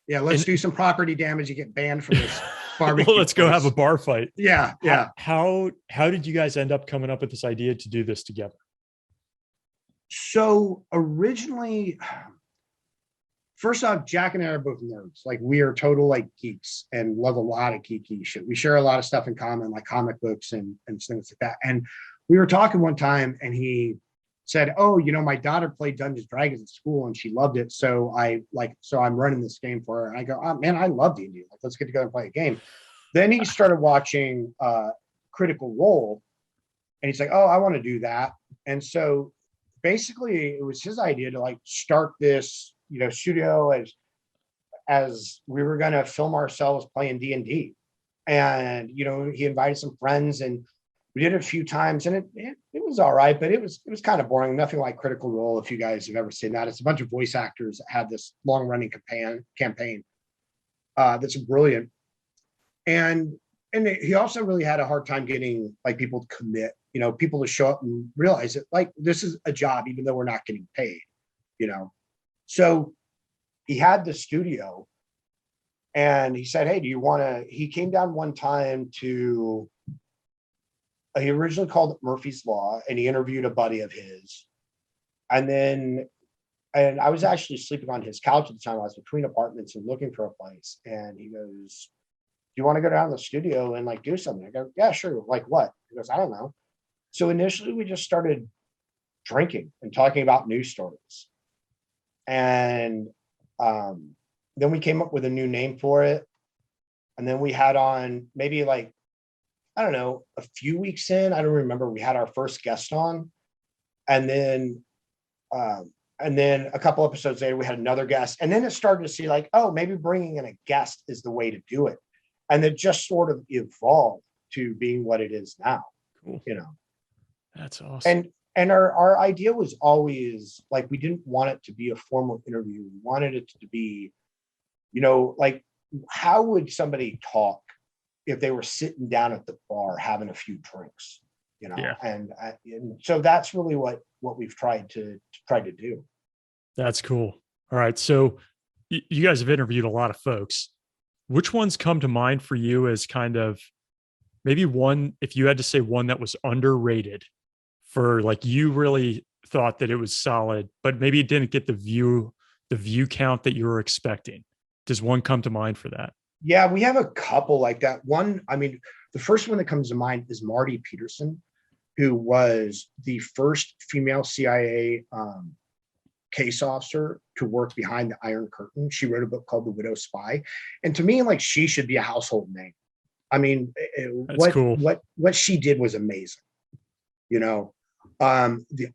Yeah. Let's do some property damage and get banned from this barbecue. Well, let's go have a bar fight. Yeah. Yeah. How did you guys end up coming up with this idea to do this together? So originally, first off, Jack and I are both nerds. Like we are total like geeks and love a lot of geeky shit. We share a lot of stuff in common, like comic books and things like that. And we were talking one time and he said, "Oh, my daughter played Dungeons and Dragons at school and she loved it. So I'm running this game for her." And I go, "Oh man, I love D&D. Like, let's get together and play a game." Then he started watching Critical Role and he's like, "Oh, I want to do that." And so basically it was his idea to like start this, studio as we were going to film ourselves playing D&D. And, he invited some friends and we did it a few times and it was all right, but it was kind of boring. Nothing like Critical Role. If you guys have ever seen that, it's a bunch of voice actors that had this long running campaign that's brilliant. And he also really had a hard time getting like people to commit, people to show up and realize that like this is a job, even though we're not getting paid, So he had the studio and he said, "Hey, do you want to?" He came down one time to. He originally called it Murphy's Law, and he interviewed a buddy of his. And I was actually sleeping on his couch at the time. I was between apartments and looking for a place. And he goes, "Do you want to go down to the studio and like do something?" I go, "Yeah, sure." "Like what?" He goes, "I don't know." So initially we just started drinking and talking about news stories. And then we came up with a new name for it. And then we had on maybe like, I don't know, a few weeks in, I don't remember, we had our first guest on. And then a couple episodes later, we had another guest. And then it started to see like, oh, maybe bringing in a guest is the way to do it. And it just sort of evolved to being what it is now. Cool. That's awesome. And our idea was always like, we didn't want it to be a formal interview. We wanted it to be, like, how would somebody talk if they were sitting down at the bar having a few drinks, Yeah. And so that's really what we've tried to do. That's cool. All right. So you guys have interviewed a lot of folks. Which ones come to mind for you as kind of maybe one, if you had to say one that was underrated for like, you really thought that it was solid, but maybe it didn't get the view count that you were expecting? Does one come to mind for that? Yeah, we have a couple like that. One, I mean, the first one that comes to mind is Marty Peterson, who was the first female CIA case officer to work behind the Iron Curtain. She wrote a book called The Widow's Spy. And to me, like, she should be a household name. I mean, cool. What she did was amazing. The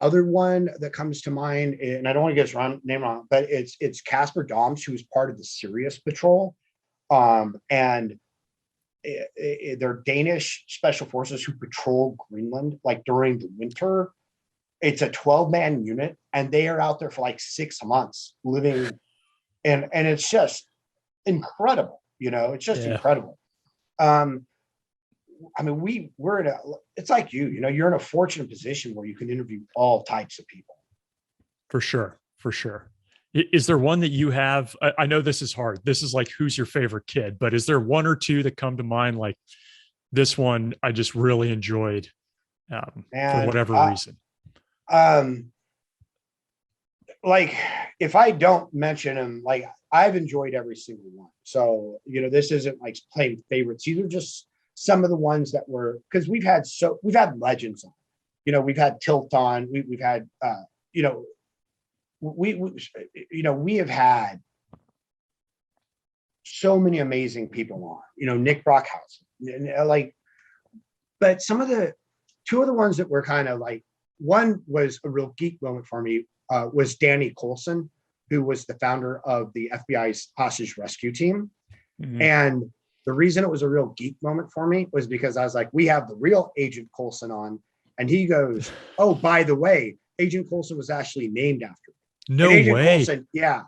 other one that comes to mind, and I don't want to get his name wrong, but it's Casper Doms, who was part of the Sirius Patrol. And they're Danish special forces who patrol Greenland like during the winter. It's a 12-man unit, and they are out there for like 6 months living, and it's just incredible. It's just incredible. I mean, we're in it's like you're in a fortunate position where you can interview all types of people. For sure. Is there one that you have? I know this is hard. This is like, who's your favorite kid? But is there one or two that come to mind? Like this one, I just really enjoyed for whatever reason. Like if I don't mention them, like I've enjoyed every single one. So, this isn't like playing favorites. These are just some of the ones that were, because we've had legends on, we've had Tilt on, we've had, we have had so many amazing people on, Nick Brockhausen, but two of the ones that were kind of like, one was a real geek moment for me, was Danny Coulson, who was the founder of the FBI's hostage rescue team. Mm-hmm. And the reason it was a real geek moment for me was because I was like, we have the real Agent Coulson on. And he goes, "Oh, by the way, Agent Coulson was actually named after me." No way. Coulson, yeah.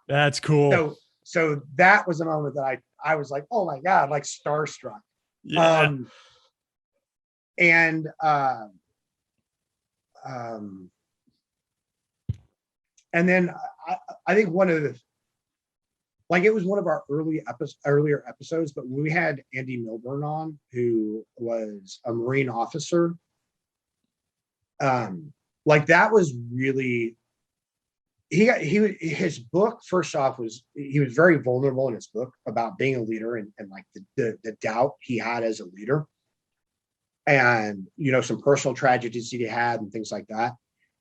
That's cool. so that was a moment that I was like, oh my God, like starstruck. Yeah. And um, and then I think one of the, like, it was one of our earlier episodes, but when we had Andy Milburn on, who was a Marine officer, like that was really, his book, first off, he was very vulnerable in his book about being a leader and like the doubt he had as a leader, and some personal tragedies he had and things like that.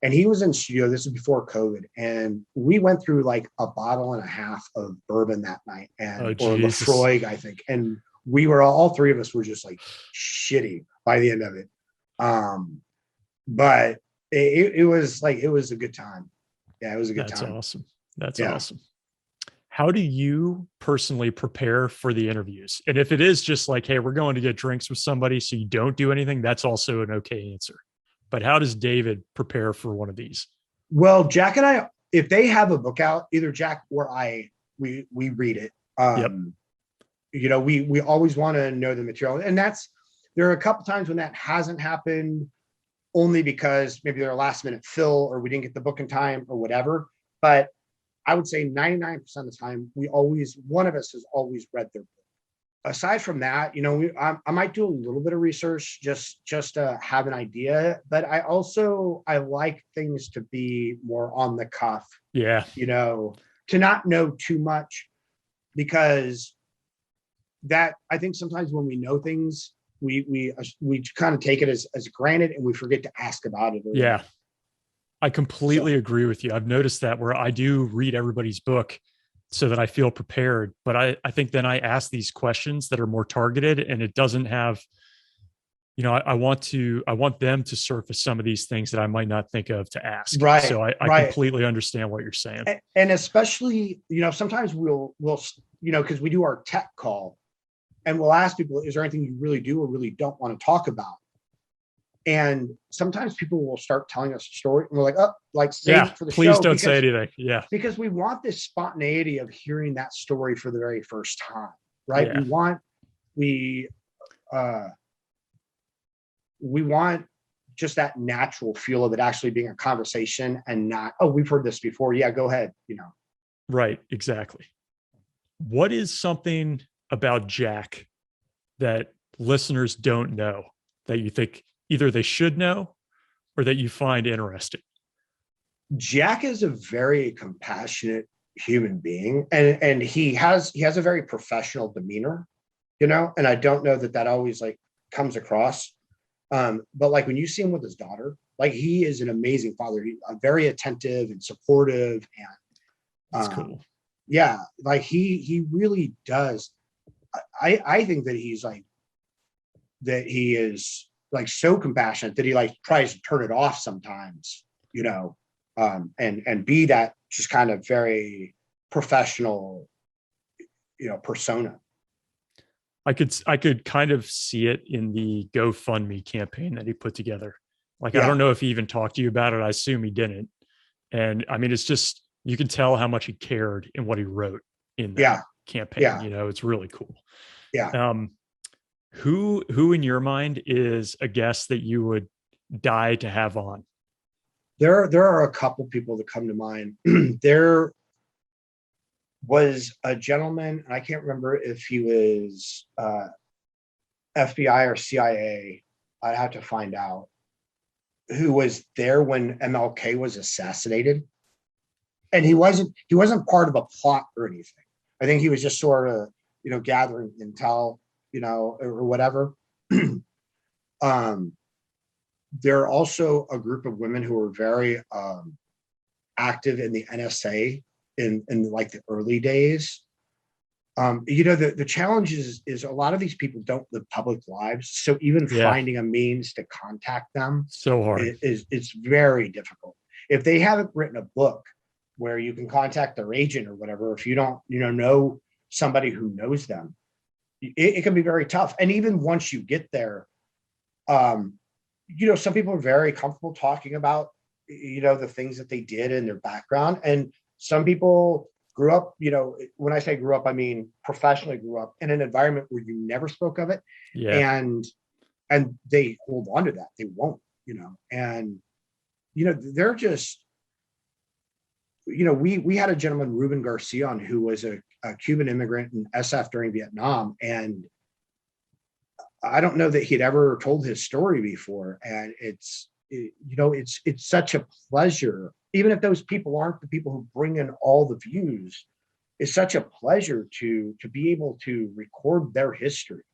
And he was in studio, this is before COVID, and we went through like a bottle and a half of bourbon that night, and or Lafroig, I think. And we were all three of us were just like shitty by the end of it. But it was like, it was a good time. Yeah, it was a good time. Awesome. That's awesome. How do you personally prepare for the interviews? And if it is just like, hey, we're going to get drinks with somebody, so you don't do anything, that's also an okay answer. But how does David prepare for one of these? Well, Jack and I, if they have a book out, either Jack or we read it. We always want to know the material. And there are a couple times when that hasn't happened, only because maybe they're a last minute fill or we didn't get the book in time or whatever. But I would say 99% of the time, one of us has always read their book. Aside from that, I might do a little bit of research just to have an idea, but I like things to be more on the cuff. Yeah. To not know too much, because that, I think sometimes when we know things, we kind of take it as granted, and we forget to ask about it. Yeah. I completely agree with you. I've noticed that, where I do read everybody's book so that I feel prepared, but I think then I ask these questions that are more targeted, and it doesn't have, I want them to surface some of these things that I might not think of to ask. Right. So I completely understand what you're saying. And especially, sometimes we'll, because we do our tech call, and we'll ask people, is there anything you really do or really don't want to talk about? And sometimes people will start telling us a story, and we're like, oh, like, save it for the show. Please don't say anything. Yeah. Because we want this spontaneity of hearing that story for the very first time, right? Yeah. We want just that natural feel of it actually being a conversation, and not, oh, we've heard this before. Yeah, go ahead. Right. Exactly. What is something about Jack that listeners don't know that you think either they should know or that you find interesting? Jack is a very compassionate human being, and he has a very professional demeanor, and I don't know that always like comes across. But like when you see him with his daughter, like, he is an amazing father. He's very attentive and supportive, and that's cool. Yeah, like he really does. I think that he is like so compassionate that he like tries to turn it off sometimes, and be that just kind of very professional, persona. I could kind of see it in the GoFundMe campaign that he put together. Like, I don't know if he even talked to you about it. I assume he didn't. And I mean, it's just, you can tell how much he cared in what he wrote in that campaign. Yeah. It's really cool. Yeah. Who in your mind is a guest that you would die to have on? There are a couple people that come to mind. There was a gentleman, and I can't remember if he was FBI or CIA. I'd have to find out, who was there when MLK was assassinated. And he wasn't part of a plot or anything. I think he was just sort of, gathering intel, or whatever. There are also a group of women who were very active in the NSA in like the early days. The challenge is a lot of these people don't live public lives, so even finding a means to contact them so hard it's very difficult. If they haven't written a book where you can contact their agent or whatever, if you don't know somebody who knows them, it can be very tough. And even once you get there, some people are very comfortable talking about the things that they did in their background, and some people grew up, when I say grew up, I mean professionally grew up in an environment where you never spoke of it. Yeah. And they hold on to that. They won't, and, they're just, we had a gentleman, Ruben Garcia, who was a Cuban immigrant in SF during Vietnam. And I don't know that he'd ever told his story before. And it's such a pleasure, even if those people aren't the people who bring in all the views, it's such a pleasure to be able to record their history,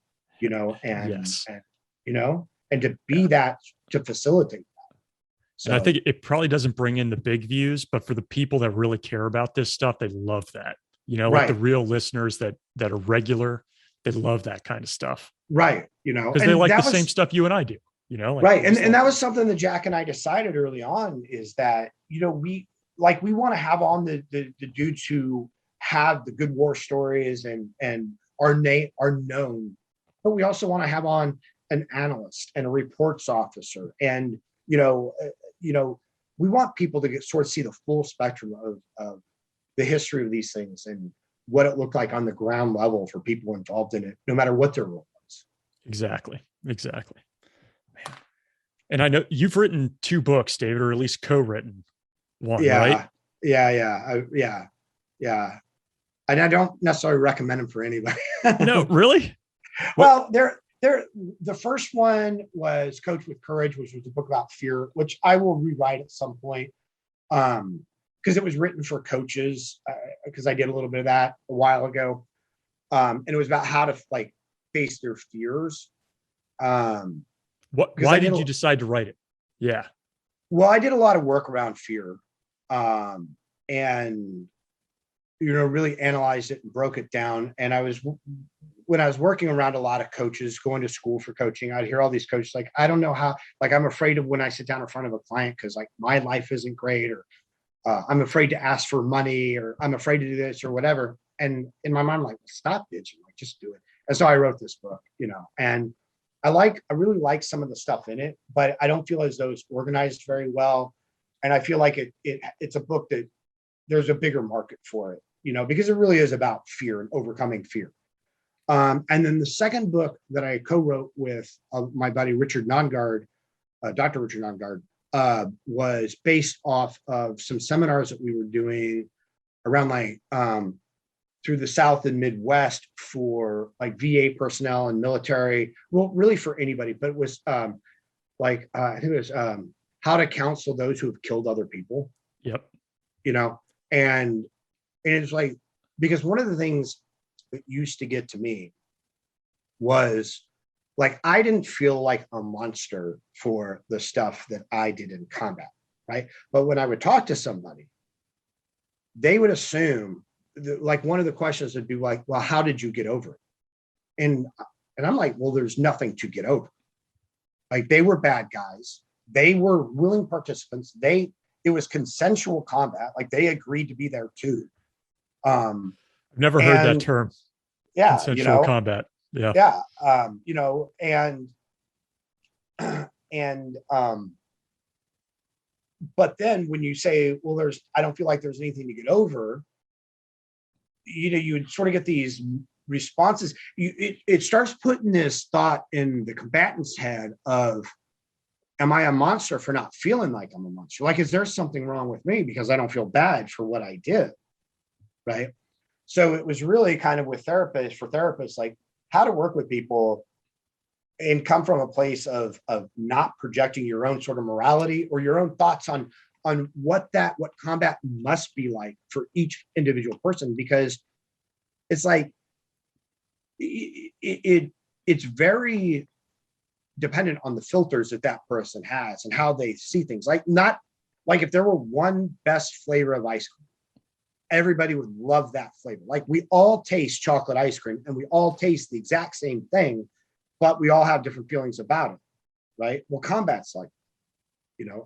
Yes. and to be that, to facilitate that. So And I think it probably doesn't bring in the big views, but for the people that really care about this stuff, they love that. Like the real listeners that are regular, they love that kind of stuff. Right. Because they like the same stuff you and I do, right. And that was something that Jack and I decided early on, is that, we want to have on the dudes who have the good war stories and are known, but we also want to have on an analyst and a reports officer. And, we want people to sort of see the full spectrum of the history of these things and what it looked like on the ground level for people involved in it, no matter what their role was. Exactly. Man. And I know you've written 2 books, David, or at least co-written one, right? Yeah. And I don't necessarily recommend them for anybody. No, really? Well, the first one was Coach with Courage, which was a book about fear, which I will rewrite at some point. Because it was written for coaches, because I did a little bit of that a while ago. And it was about how to face their fears. Why did you decide to write it? Yeah. Well, I did a lot of work around fear, and, really analyzed it and broke it down. And when I was working around a lot of coaches, going to school for coaching, I'd hear all these coaches I don't know how, I'm afraid of when I sit down in front of a client because my life isn't great, or I'm afraid to ask for money, or I'm afraid to do this or whatever. And in my mind, I'm stop bitching, just do it. And so I wrote this book, and I really like some of the stuff in it, but I don't feel as though it's organized very well. And I feel like it's a book that there's a bigger market for it, because it really is about fear and overcoming fear. And then the second book that I co-wrote with my buddy, Richard Nongard, Dr. Richard Nongard, was based off of some seminars that we were doing around through the South and Midwest for VA personnel and military, well, really for anybody, but it was I think it was how to counsel those who have killed other people. Yep. And it's because one of the things that used to get to me was I didn't feel like a monster for the stuff that I did in combat, right? But when I would talk to somebody, they would assume that, one of the questions would be well, how did you get over it? And I'm well, there's nothing to get over. They were bad guys. They were willing participants. It was consensual combat. They agreed to be there too. I've never heard that term. Yeah. Consensual combat. Yeah. Yeah. But then when you say, well, I don't feel like there's anything to get over, you would sort of get these responses. It starts putting this thought in the combatant's head of, am I a monster for not feeling like I'm a monster? Is there something wrong with me because I don't feel bad for what I did? Right. So it was really kind of with therapists, how to work with people and come from a place of not projecting your own sort of morality or your own thoughts on what combat must be like for each individual person, because it's it's very dependent on the filters that person has and how they see things. Not if there were one best flavor of ice cream, everybody would love that flavor. We all taste chocolate ice cream and we all taste the exact same thing, but we all have different feelings about it, right? Well, combat's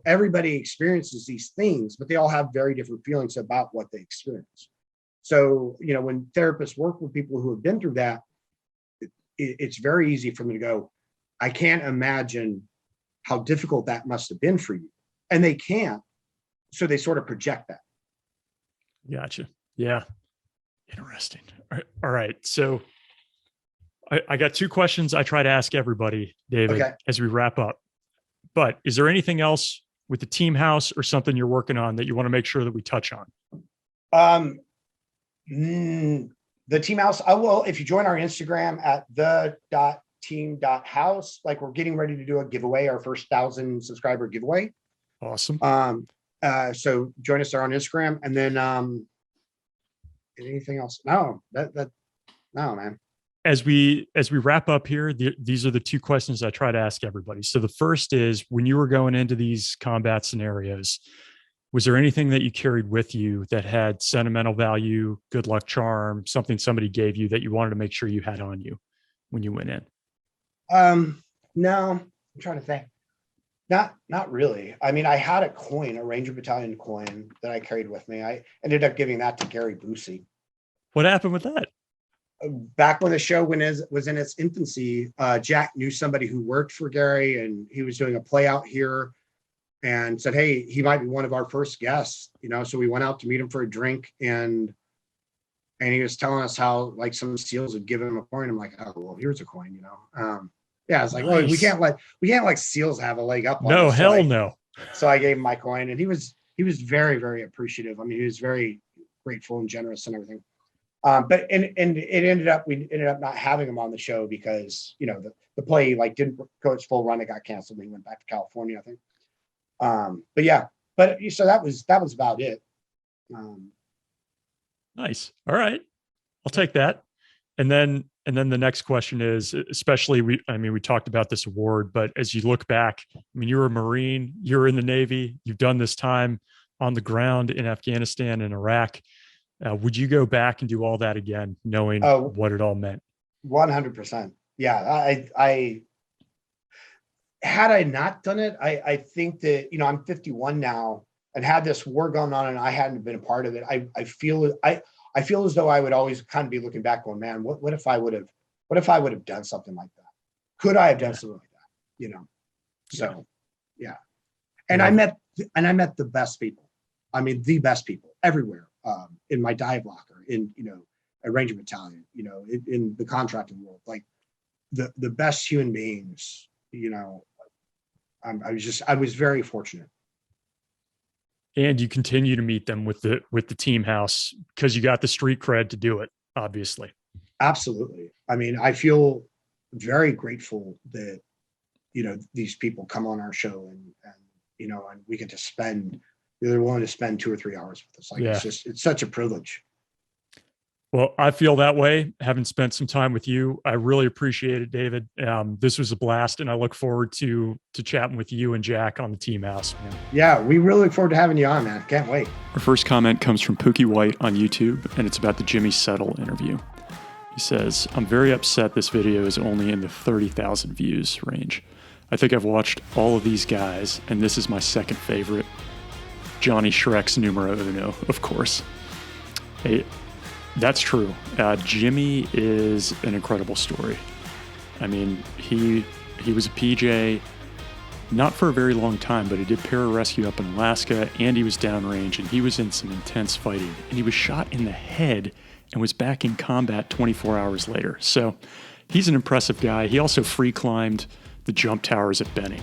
everybody experiences these things, but they all have very different feelings about what they experience. So, when therapists work with people who have been through that, it's very easy for me to go, I can't imagine how difficult that must have been for you. And they can't. So they sort of project that. Gotcha. Yeah. Interesting. All right. So I got two questions I try to ask everybody, David, Okay. as we wrap up. But is there anything else with the team house or something you're working on that you want to make sure that we touch on? The team house, I will, if you join our Instagram at the.team.house, like we're getting ready to do a giveaway, our first 1,000 subscriber giveaway. Awesome. So join us there on Instagram, and then anything else? No, no, man. As we wrap up here, these are the two questions I try to ask everybody. So the first is, when you were going into these combat scenarios, was there anything that you carried with you that had sentimental value, good luck charm, something somebody gave you that you wanted to make sure you had on you when you went in? No, I'm trying to think. Not really. I mean, I had a coin, a Ranger Battalion coin that I carried with me. I ended up giving that to Gary Busey. What happened with that? Back when the show was in its infancy, Jack knew somebody who worked for Gary, and he was doing a play out here, and said, hey, he might be one of our first guests, so we went out to meet him for a drink, and he was telling us how like some SEALs would give him a coin. I'm like, oh, well, here's a coin, yeah, it's like, nice. Well, we can't like SEALs have a leg up on no us. hell no. So I gave him my coin, and he was very, very appreciative. I mean, he was very grateful and generous and everything. But we ended up not having him on the show because the play like didn't go its full run. It got canceled. He went back to California, I think. So that was about it. Nice. All right, I'll take that. And then the next question is, especially we talked about this award, but as you look back, I mean, you were a Marine, you're in the Navy, you've done this time on the ground in Afghanistan and Iraq. Would you go back and do all that again, knowing what it all meant? 100%. Yeah. I had I not done it, I think that, I'm 51 now, and had this war going on and I hadn't been a part of it. I feel as though I would always kind of be looking back going, man, what if I would have done something like that? Could I have done something like that? So yeah. And I met the best people. I mean, the best people everywhere, in my dive locker, in, a Ranger battalion, in the contracting world, like the best human beings, I was very fortunate. And you continue to meet them with the team house because you got the street cred to do it, obviously. Absolutely. I mean, I feel very grateful that, these people come on our show and we get to spend, they're willing to spend 2 or 3 hours with us. Like, yeah. It's such a privilege. Well, I feel that way, having spent some time with you. I really appreciate it, David. This was a blast, and I look forward to chatting with you and Jack on the team house, man. Yeah, we really look forward to having you on, man. Can't wait. Our first comment comes from Pookie White on YouTube, and it's about the Jimmy Settle interview. He says, I'm very upset this video is only in the 30,000 views range. I think I've watched all of these guys, and this is my second favorite. Johnny Shrek's numero uno, of course. Hey, that's true. Jimmy is an incredible story. I mean, he was a PJ, not for a very long time, but he did pararescue up in Alaska, and he was downrange, and he was in some intense fighting, and he was shot in the head and was back in combat 24 hours later. So he's an impressive guy. He also free climbed the jump towers at Benning.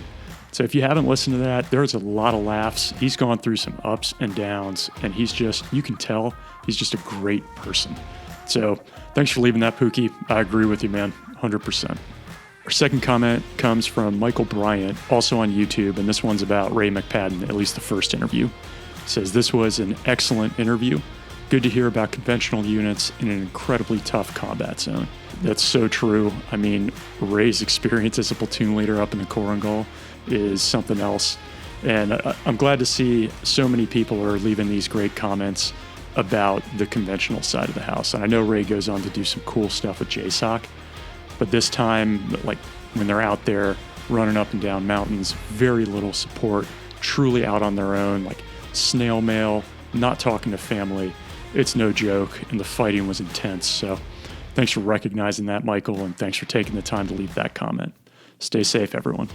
So if you haven't listened to that, there's a lot of laughs. He's gone through some ups and downs, and you can tell he's just a great person. So thanks for leaving that, Pookie. I agree with you, man, 100%. Our second comment comes from Michael Bryant, also on YouTube, and this one's about Ray McPadden, at least the first interview. He says, this was an excellent interview. Good to hear about conventional units in an incredibly tough combat zone. That's so true. I mean, Ray's experience as a platoon leader up in the Korengal is something else. And I'm glad to see so many people are leaving these great comments about the conventional side of the house. And I know Ray goes on to do some cool stuff with JSOC, but this time, like when they're out there running up and down mountains, very little support, truly out on their own, like snail mail, not talking to family. It's no joke, and the fighting was intense. So thanks for recognizing that, Michael, and thanks for taking the time to leave that comment. Stay safe, everyone.